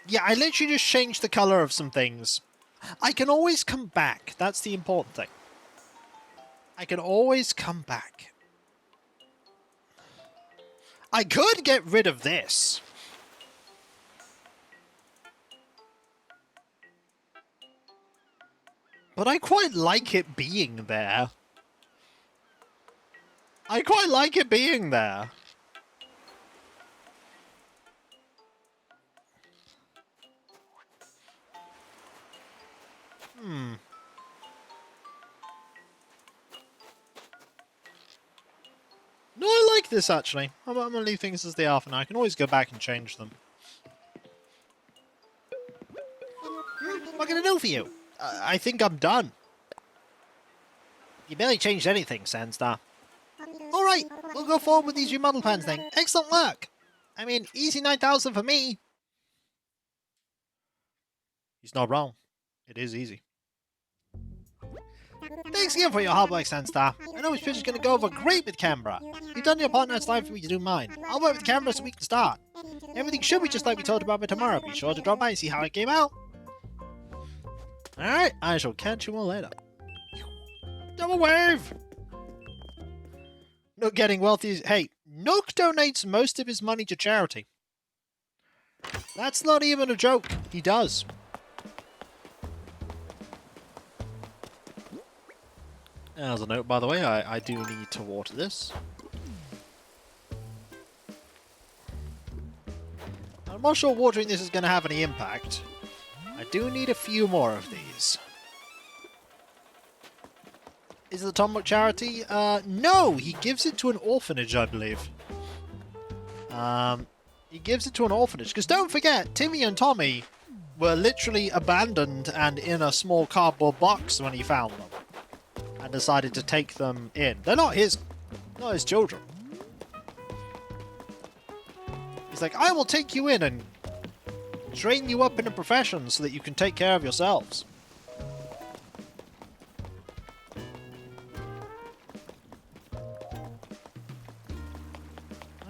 Yeah, I literally just changed the color of some things. I can always come back. That's the important thing. I can always come back. I could get rid of this. But I quite like it being there. I quite like it being there. No, I like this actually. I'm gonna leave things as they are for now. I can always go back and change them. What can I do for you? I think I'm done. You barely changed anything, Sandstar. Alright, we'll go forward with these remodel plans then. Excellent work! I mean, easy 9,000 for me. He's not wrong. It is easy. Thanks again for your hard work, Sandstar. I know which pitch is going to go over great with Canberra. You've done your part, now it's time for me to do mine. I'll work with Canberra so we can start. Everything should be just like we talked about by tomorrow. Be sure to drop by and see how it came out. Alright, I shall catch you all later. Double wave! Nook getting wealthy. Hey, Nook donates most of his money to charity. That's not even a joke. He does. As a note, by the way, I do need to water this. I'm not sure watering this is going to have any impact. I do need a few more of these. Is it the Tom Nook charity? No! He gives it to an orphanage, I believe. He gives it to an orphanage. Because don't forget, Timmy and Tommy were literally abandoned and in a small cardboard box when he found them. And decided to take them in. They're not his children. He's like, I will take you in and train you up in a profession so that you can take care of yourselves.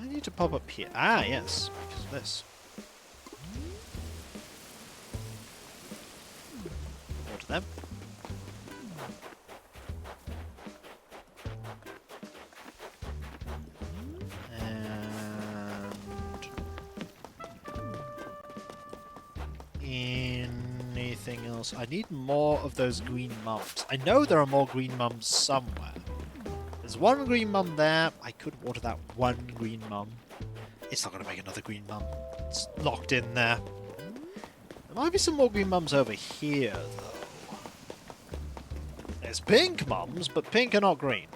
I need to pop up here. Ah, yes, because of this. Water them. Anything else? I need more of those green mums. I know there are more green mums somewhere. There's one green mum there. I could water that one green mum. It's not going to make another green mum. It's locked in there. There might be some more green mums over here, though. There's pink mums, but pink are not green.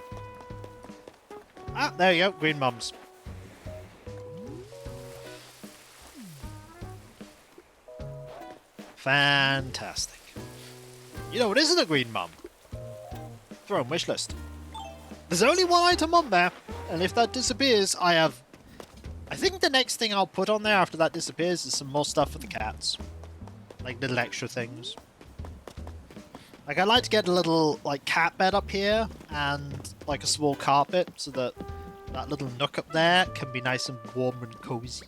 Ah, there you go. Green mums. Fantastic. You know, it isn't a green mum. Throw in wish list. There's only one item on there, and if that disappears, I think the next thing I'll put on there after that disappears is some more stuff for the cats. Like little extra things. Like, I'd like to get a little, like, cat bed up here, and, like, a small carpet, so that that little nook up there can be nice and warm and cozy.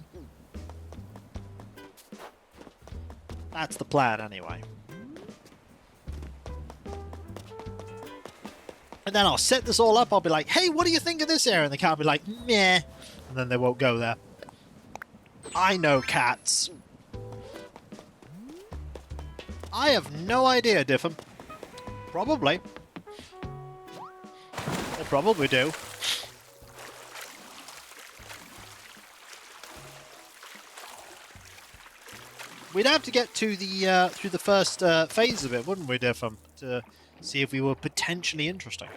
That's the plan, anyway. And then I'll set this all up, I'll be like, hey, what do you think of this area? And the cat will be like, meh. And then they won't go there. I know cats. I have no idea, Diff'em. Probably. They probably do. We'd have to get to the through the first phase of it, wouldn't we, Diff'em, to see if we were potentially interesting.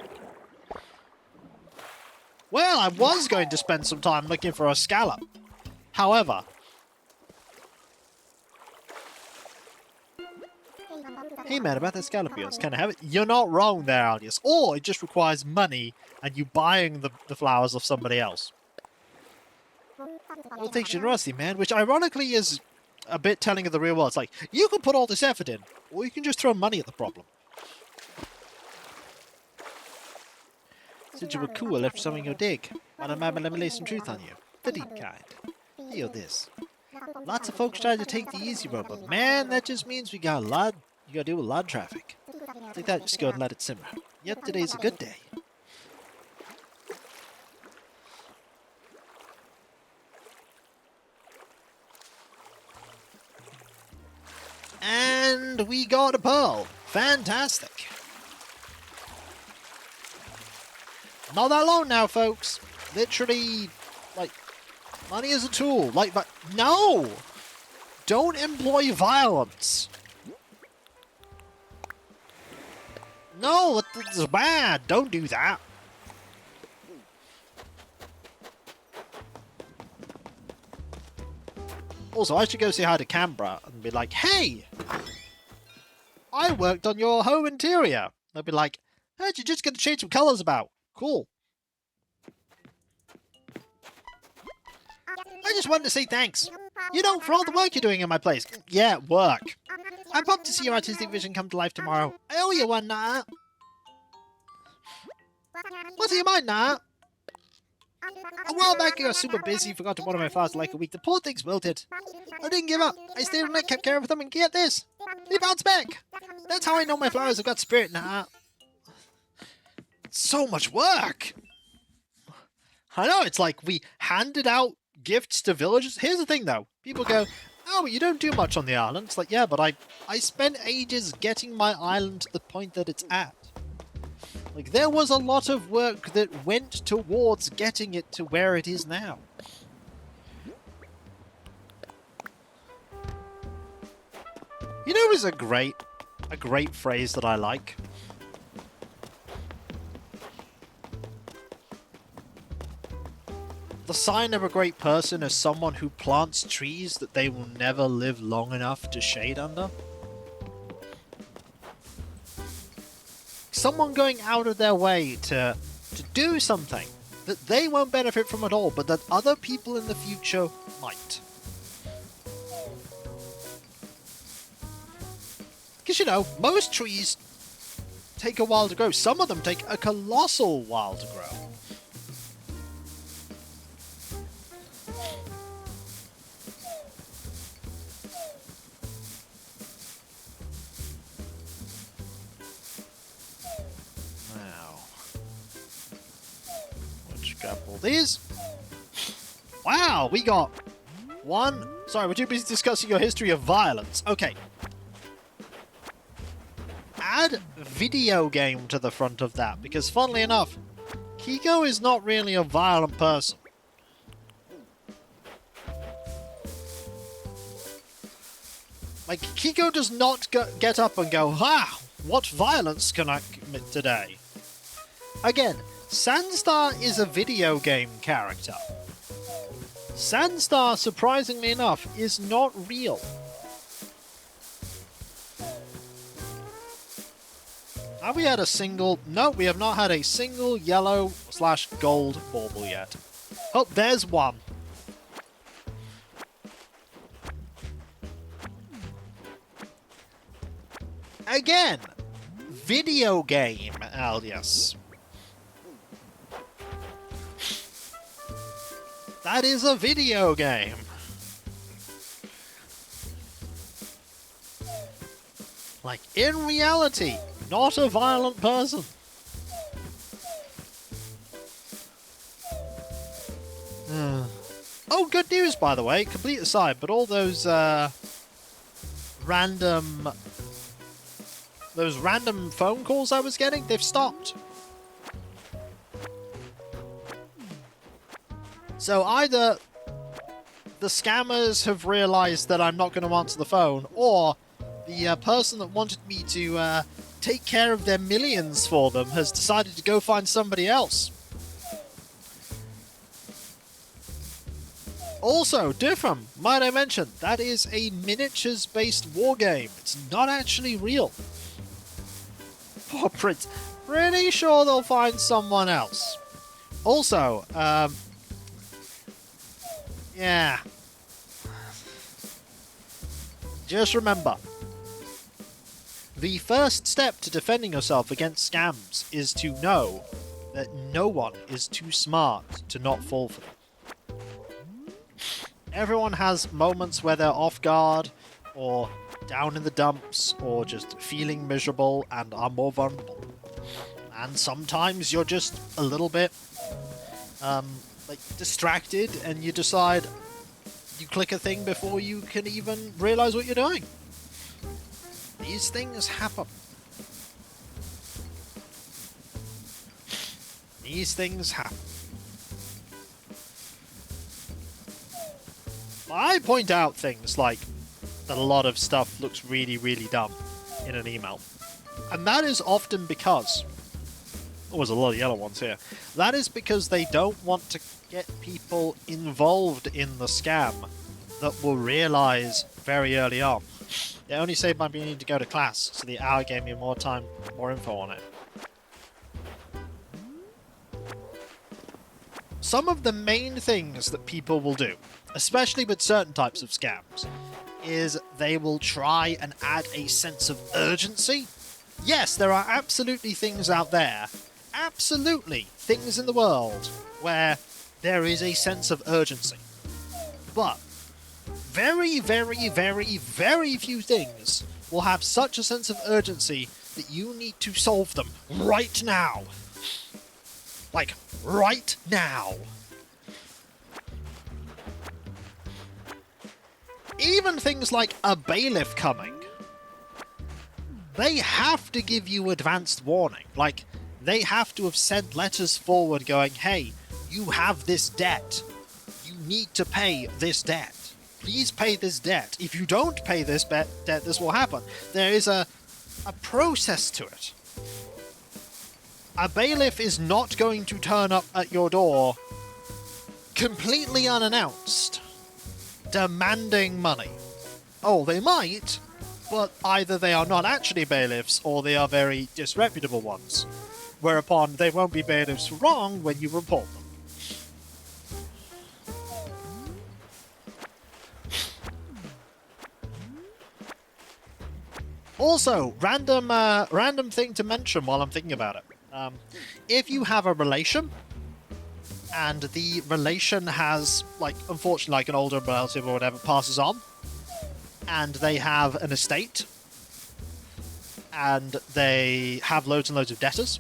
Well, I was going to spend some time looking for a scallop. However, hey man, about that scallop of yours, can I have it? You're not wrong there, Alias. Or it just requires money and you buying the flowers off somebody else. Well, it takes generosity, man, which ironically is a bit telling of the real world. It's like, you can put all this effort in, or you can just throw money at the problem. Since you were cool, I left some in your dig. Why don't let me lay some truth on you? The deep kind. Feel this. Lots of folks try to take the easy road, but man, that just means you gotta deal with a lot of traffic. Take that, just go and let it simmer. Yep, today's a good day. And we got a pearl. Fantastic. Not that long now, folks. Literally, like, money is a tool. Like, but no! Don't employ violence. No, it's bad. Don't do that. Also, I should go say hi to Canberra and be like, hey! I worked on your home interior. They'll be like, heard you're just going to change some colours about. Cool. I just wanted to say thanks. You know, for all the work you're doing in my place. Yeah, work. I'm pumped to see your artistic vision come to life tomorrow. I owe you one, Nat. What's in your mind, Nat? A while back, I got super busy, forgot to water my flowers for like a week. The poor things wilted. I didn't give up. I stayed all night, kept care of them, and get this. They bounced back. That's how I know my flowers have got spirit, Nat. So much work. I know, it's like we handed out gifts to villagers. Here's the thing, though. People go, oh, but you don't do much on the island. It's like, yeah, but I spent ages getting my island to the point that it's at. Like, there was a lot of work that went towards getting it to where it is now. You know, is a great phrase that I like. The sign of a great person is someone who plants trees that they will never live long enough to shade under. Someone going out of their way to do something that they won't benefit from at all, but that other people in the future might. Because, you know, most trees take a while to grow. Some of them take a colossal while to grow. Grab all these. Wow, we got one. Sorry, we're too busy discussing your history of violence. Okay. Add video game to the front of that, because funnily enough, Kiko is not really a violent person. Like, Kiko does not get up and go, ah, what violence can I commit today? Again, Sandstar is a video game character. Sandstar, surprisingly enough, is not real. Have we had a single... No, we have not had a single yellow/gold bauble yet. Oh, there's one. Again, video game alias. That is a video game. Like, in reality, not a violent person. Oh, good news, by the way. Complete aside, but all those random phone calls I was getting, they've stopped. So either the scammers have realized that I'm not going to answer the phone, or the person that wanted me to take care of their millions for them has decided to go find somebody else. Also, Diffram, might I mention, that is a miniatures-based war game. It's not actually real. Poor Prince. Pretty sure they'll find someone else. Also, yeah. Just remember, the first step to defending yourself against scams is to know that no one is too smart to not fall for them. Everyone has moments where they're off guard, or down in the dumps, or just feeling miserable and are more vulnerable. And sometimes you're just a little bit, like, distracted, and you decide you click a thing before you can even realize what you're doing. These things happen. These things happen. I point out things like that a lot of stuff looks really, really dumb in an email. And that is often because... Oh, there's a lot of yellow ones here. That is because they don't want to get people involved in the scam that will realize very early on. It only saved my needing to go to class, so the hour gave me more time, more info on it. Some of the main things that people will do, especially with certain types of scams, is they will try and add a sense of urgency. Yes, there are absolutely things out there, absolutely things in the world, where there is a sense of urgency. But very, very, very, very few things will have such a sense of urgency that you need to solve them right now. Like, right now. Even things like a bailiff coming, they have to give you advanced warning. Like, they have to have sent letters forward going, hey, you have this debt. You need to pay this debt. Please pay this debt. If you don't pay this debt, this will happen. There is a process to it. A bailiff is not going to turn up at your door completely unannounced, demanding money. Oh, they might, but either they are not actually bailiffs or they are very disreputable ones, whereupon they won't be bailiffs for long when you report them. Also, random thing to mention while I'm thinking about it. If you have a relation, and the relation has, like, unfortunately, like an older relative or whatever passes on, and they have an estate, and they have loads and loads of debtors,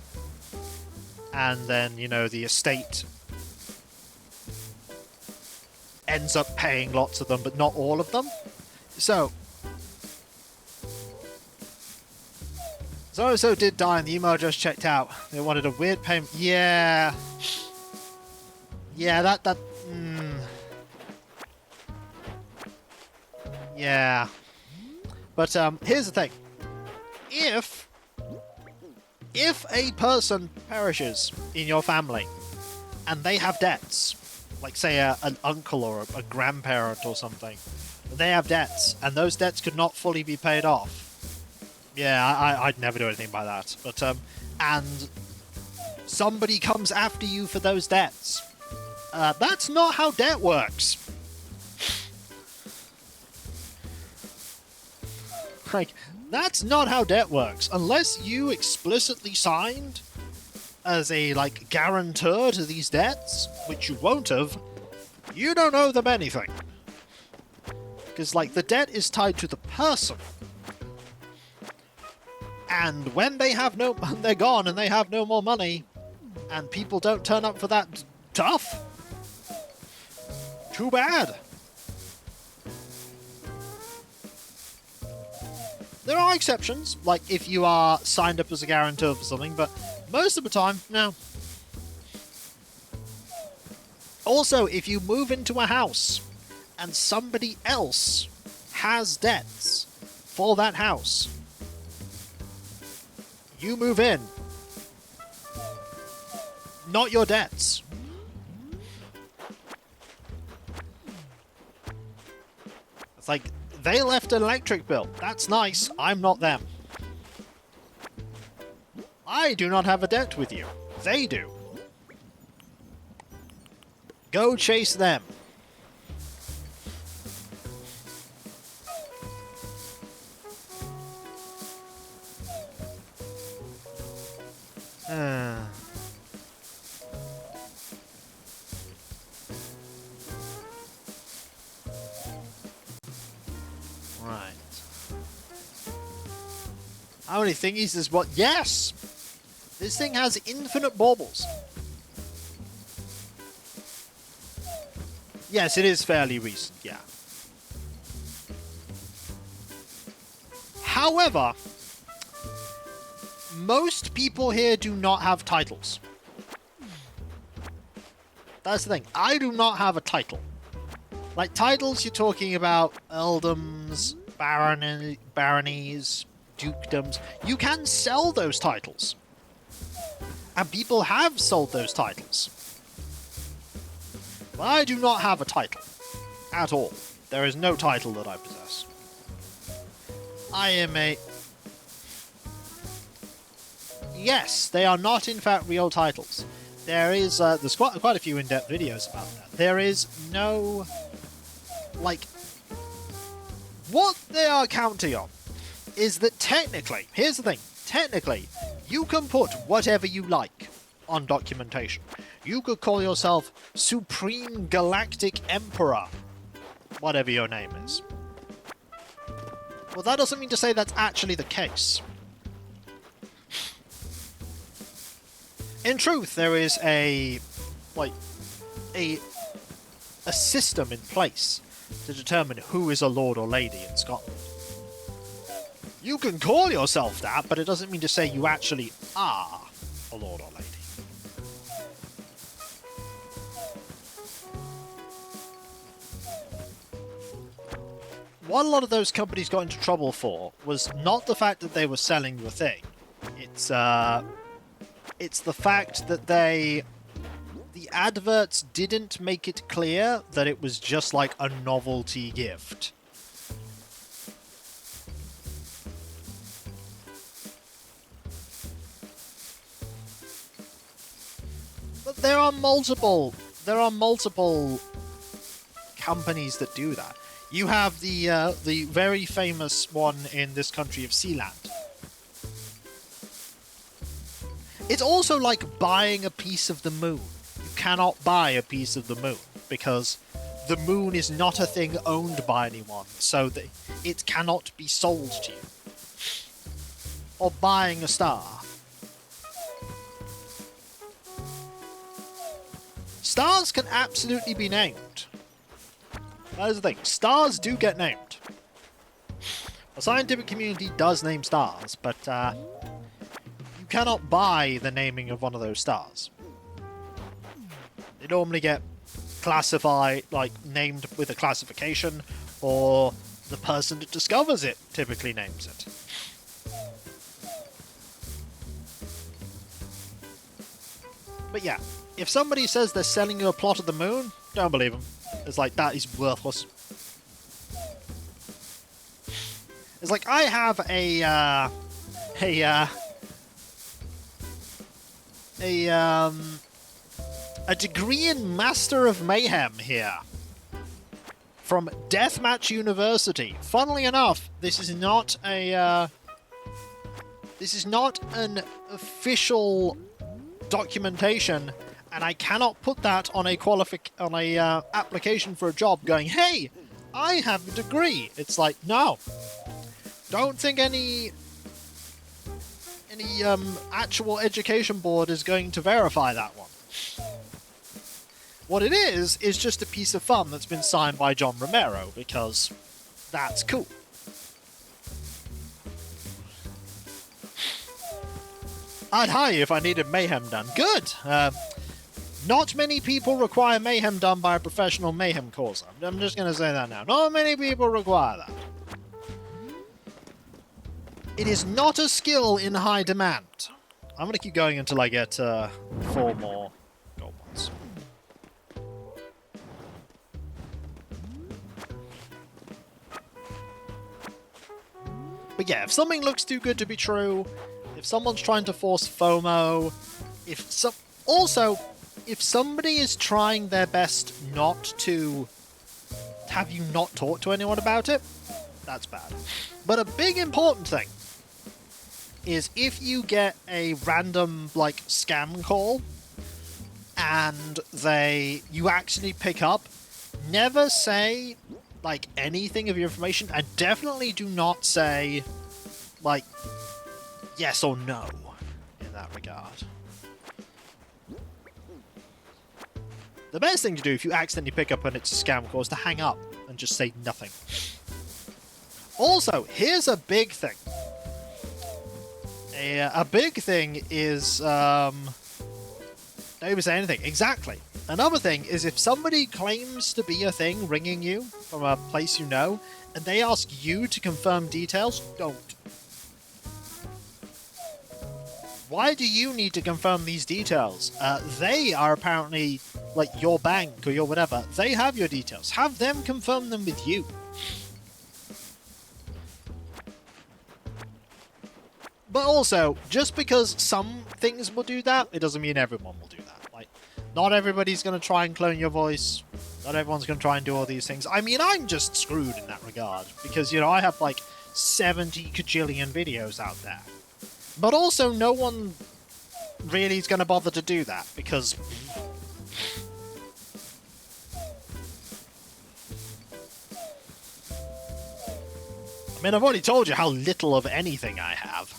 and then, you know, the estate ends up paying lots of them, but not all of them. So did die, and the email just checked out. They wanted a weird payment. Yeah. Yeah, that. Yeah. But here's the thing. If a person perishes in your family and they have debts, like say an uncle or a grandparent or something, they have debts and those debts could not fully be paid off, Yeah, I'd never do anything by that. But, and somebody comes after you for those debts. That's not how debt works. Like, that's not how debt works. Unless you explicitly signed as a, like, guarantor to these debts, which you won't have, you don't owe them anything. Because, like, the debt is tied to the person. And when they have no... they're gone and they have no more money, and people don't turn up for that stuff, too bad. There are exceptions, like if you are signed up as a guarantor for something, but most of the time, no. Also, if you move into a house and somebody else has debts for that house, you move in. Not your debts. It's like, they left an electric bill. That's nice. I'm not them. I do not have a debt with you. They do. Go chase them. Right. How many thingies is what? Yes! This thing has infinite baubles. Yes, it is fairly recent, yeah. However, most people here do not have titles. That's the thing. I do not have a title. Like, titles, you're talking about earldoms, baronies, dukedoms. You can sell those titles. And people have sold those titles. But I do not have a title. At all. There is no title that I possess. I am a... Yes, they are not in fact real titles. There's quite a few in-depth videos about that. There is no... Like... What they are counting on is that technically, here's the thing, technically, you can put whatever you like on documentation. You could call yourself Supreme Galactic Emperor, whatever your name is. Well, that doesn't mean to say that's actually the case. In truth, there is a system in place to determine who is a lord or lady in Scotland. You can call yourself that, but it doesn't mean to say you actually are a lord or lady. What a lot of those companies got into trouble for was not the fact that they were selling you a thing. It's the fact that the adverts didn't make it clear that it was just like a novelty gift. But there are multiple companies that do that. You have the very famous one in this country of Sealand. It's also like buying a piece of the moon. You cannot buy a piece of the moon because the moon is not a thing owned by anyone, so that it cannot be sold to you. Or buying a star. Stars can absolutely be named. That is the thing. Stars do get named. The scientific community does name stars, but you cannot buy the naming of one of those stars. They normally get classified, like, named with a classification, or the person that discovers it typically names it. But yeah, if somebody says they're selling you a plot of the moon, don't believe them. It's like, that is worthless. It's like, I have a a a a degree in Master of Mayhem here from Deathmatch University. Funnily enough, this is not an official documentation, and I cannot put that on a application for a job going, hey, I have a degree. It's like, no. Don't think any actual education board is going to verify that one. What it is just a piece of fun that's been signed by John Romero, because that's cool. I'd hire you if I needed mayhem done. Good! Not many people require mayhem done by a professional mayhem causer. I'm just going to say that now. Not many people require that. It is not a skill in high demand. I'm going to keep going until I get 4 more gold ones. But yeah, if something looks too good to be true, if someone's trying to force FOMO, if somebody is trying their best not to have you not talk to anyone about it, that's bad. But a big important thing is if you get a random, like, scam call and you actually pick up, never say, like, anything of your information, and definitely do not say, like, yes or no in that regard. The best thing to do if you accidentally pick up and it's a scam call is to hang up and just say nothing. Also, here's a big thing. A big thing is, don't even say anything. Exactly. Another thing is if somebody claims to be a thing ringing you from a place you know, and they ask you to confirm details, don't. Why do you need to confirm these details? They are apparently, like, your bank or your whatever. They have your details. Have them confirm them with you. But also, just because some things will do that, it doesn't mean everyone will do that. Like, not everybody's going to try and clone your voice. Not everyone's going to try and do all these things. I mean, I'm just screwed in that regard. Because, you know, I have, like, 70 kajillion videos out there. But also, no one really is going to bother to do that, because... I mean, I've already told you how little of anything I have.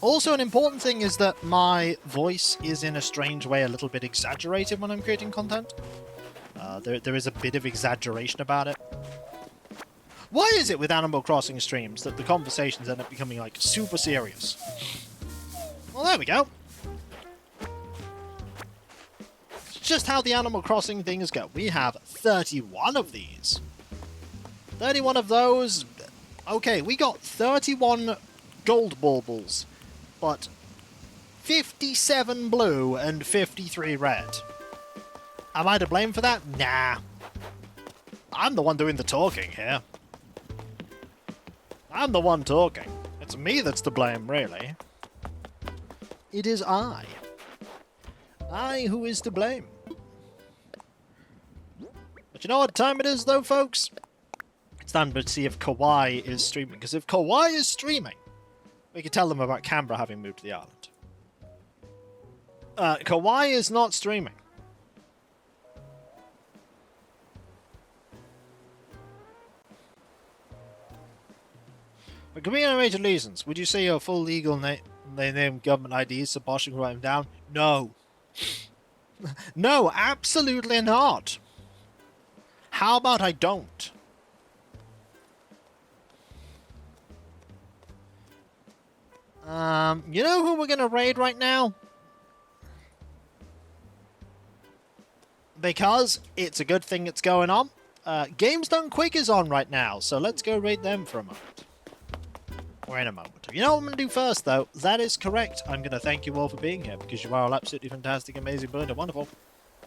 Also, an important thing is that my voice is, in a strange way, a little bit exaggerated when I'm creating content. There is a bit of exaggeration about it. Why is it with Animal Crossing streams that the conversations end up becoming, like, super serious? Well, there we go. It's just how the Animal Crossing things go. We have 31 of these. 31 of those... Okay, we got 31 gold baubles, but 57 blue and 53 red. Am I to blame for that? Nah. I'm the one doing the talking here. I'm the one talking. It's me that's to blame, really. It is I. I who is to blame. But you know what time it is, though, folks? It's time to see if Kawaii is streaming. Because if Kawaii is streaming, we can tell them about Canberra having moved to the island. Kawaii is not streaming. For community-related reasons, would you say your full legal name government IDs so Bosch can write them down? No. No, absolutely not. How about I don't? You know who we're gonna raid right now? Because it's a good thing it's going on. Games Done Quick is on right now, so let's go raid them for a moment. Or in a moment. You know what I'm going to do first, though? That is correct. I'm going to thank you all for being here, because you are all absolutely fantastic, amazing, brilliant, and wonderful.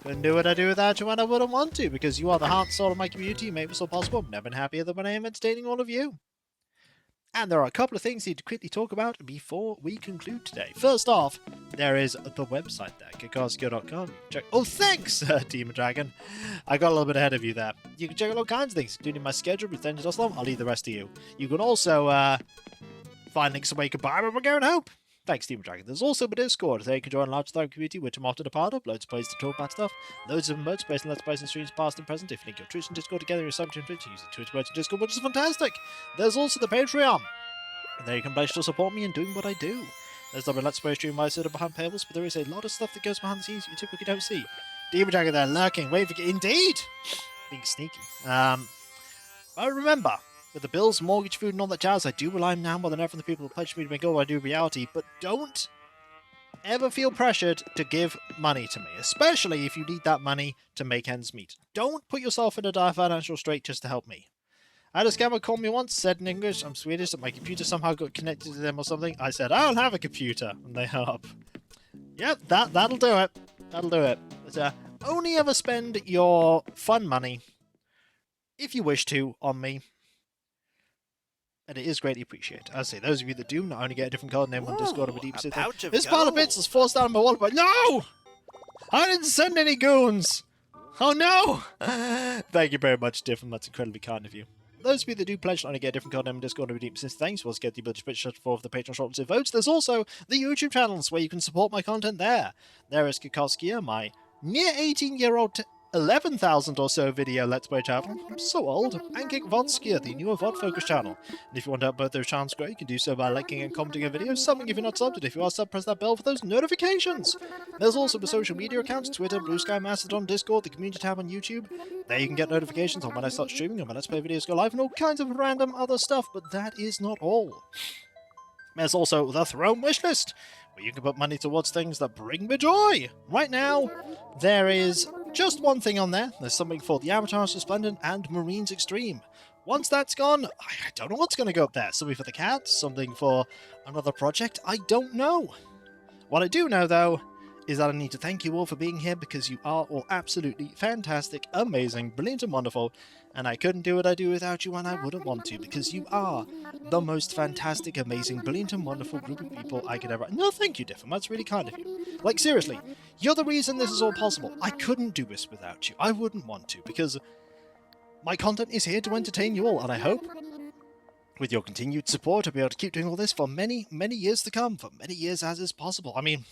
Couldn't do what I do without you, and I wouldn't want to, because you are the heart and soul of my community. You make it so possible. I've never been happier than when I am entertaining all of you. And there are a couple of things I need to quickly talk about before we conclude today. First off, there is the website there, kikosco.com. Check. Oh, thanks, Demon Dragon. I got a little bit ahead of you there. You can check out all kinds of things, including my schedule, pretend to Oslo. I'll leave the rest to you. You can also find links where you can buy when we're going home. Thanks, Demon Dragon. There's also a Discord. There you can join a large time community, which I'm often a part of. Loads of places to talk about stuff. Loads of emotes based on Let's Plays and streams past and present. If you link your Twitch and Discord together, you're subject to Twitch, use the Twitch emotes and Discord, which is fantastic. There's also the Patreon. And there you can pledge to support me in doing what I do. There's the Let's Play stream where I sit behind paywalls, but there is a lot of stuff that goes behind the scenes you typically don't see. Demon Dragon there lurking, waiting for indeed! Being sneaky. I remember, with the bills, mortgage, food, and all that jazz, I do rely now more than ever on the people who pledge me to make all I do reality, but don't ever feel pressured to give money to me, especially if you need that money to make ends meet. Don't put yourself in a dire financial strait just to help me. I had a scammer call me once, said in English, I'm Swedish, that my computer somehow got connected to them or something. I said, I don't have a computer, and they hung up. Yep, that'll do it. That'll do it. But, only ever spend your fun money, if you wish to, on me. And it is greatly appreciated. As I say, those of you that do not only get a different code name on Discord and Deep City. This pile of bits is forced down my wallet, but no! I didn't send any goons! Oh no! Thank you very much, Different. That's incredibly kind of you. Those of you that do pledge to only get a different code name on Discord and Deep City, thanks. We'll get the ability to pitch for the Patreon shortlisted votes. There's also the YouTube channels where you can support my content there. There is Kikoskia, my near 18-year-old 11,000 or so video Let's Play channel. I'm so old. And Kick Vodskia, the newer VOD focus channel. And if you want to help both those channels grow, you can do so by liking and commenting a video, something if you're not subbed. If you are subbed, press that bell for those notifications. There's also the social media accounts, Twitter, Blue Sky, Mastodon, Discord, the community tab on YouTube. There you can get notifications on when I start streaming and when Let's Play videos go live and all kinds of random other stuff, but that is not all. There's also the Throne Wishlist, where you can put money towards things that bring me joy. Right now, there is just one thing on there. There's something for the Avatars Resplendent and Marines Extreme. Once that's gone, I don't know what's going to go up there. Something for the cats, something for another project, I don't know. What I do know, though, is that I need to thank you all for being here, because you are all absolutely fantastic, amazing, brilliant and wonderful, and I couldn't do what I do without you, and I wouldn't want to, because you are the most fantastic, amazing, brilliant and wonderful group of people I could ever... No, thank you, Diffin, that's really kind of you. Like, seriously, you're the reason this is all possible. I couldn't do this without you. I wouldn't want to, because my content is here to entertain you all, and I hope, with your continued support, I'll be able to keep doing all this for many, many years to come, for many years as is possible. I mean...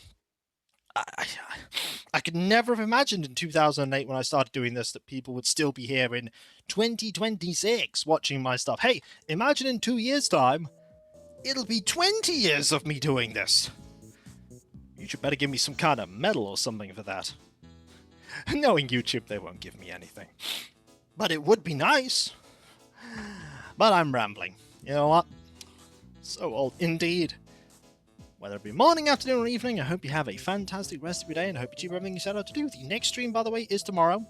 I could never have imagined in 2008 when I started doing this that people would still be here in 2026 watching my stuff. Hey, imagine in 2 years' time, it'll be 20 years of me doing this. You should better give me some kind of medal or something for that. Knowing YouTube, they won't give me anything. But it would be nice. But I'm rambling. You know what? So old indeed. Whether it be morning, afternoon, or evening, I hope you have a fantastic rest of your day, and I hope you achieve everything you set out to do. The next stream, by the way, is tomorrow.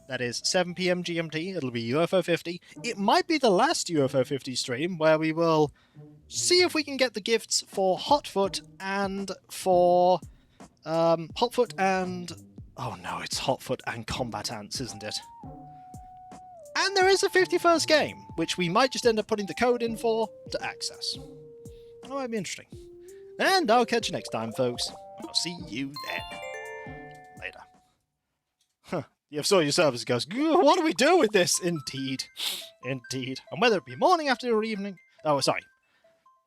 That is 7 PM GMT. It'll be UFO 50. It might be the last UFO 50 stream, where we will see if we can get the gifts for Hotfoot and for... Hotfoot and... Oh no, it's Hotfoot and Combat Ants, isn't it? And there is a 51st game, which we might just end up putting the code in for to access. That might be interesting. And I'll catch you next time, folks. I'll see you then. Later. Huh. You saw yourself as it goes, what do we do with this? Indeed. Indeed. And whether it be morning, afternoon, or evening... Oh, sorry.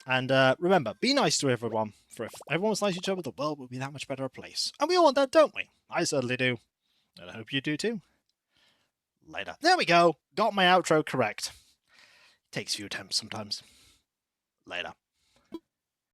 And remember, be nice to everyone. For if everyone was nice to each other, the world would be that much better a place. And we all want that, don't we? I certainly do. And I hope you do too. Later. There we go. Got my outro correct. Takes a few attempts sometimes. Later.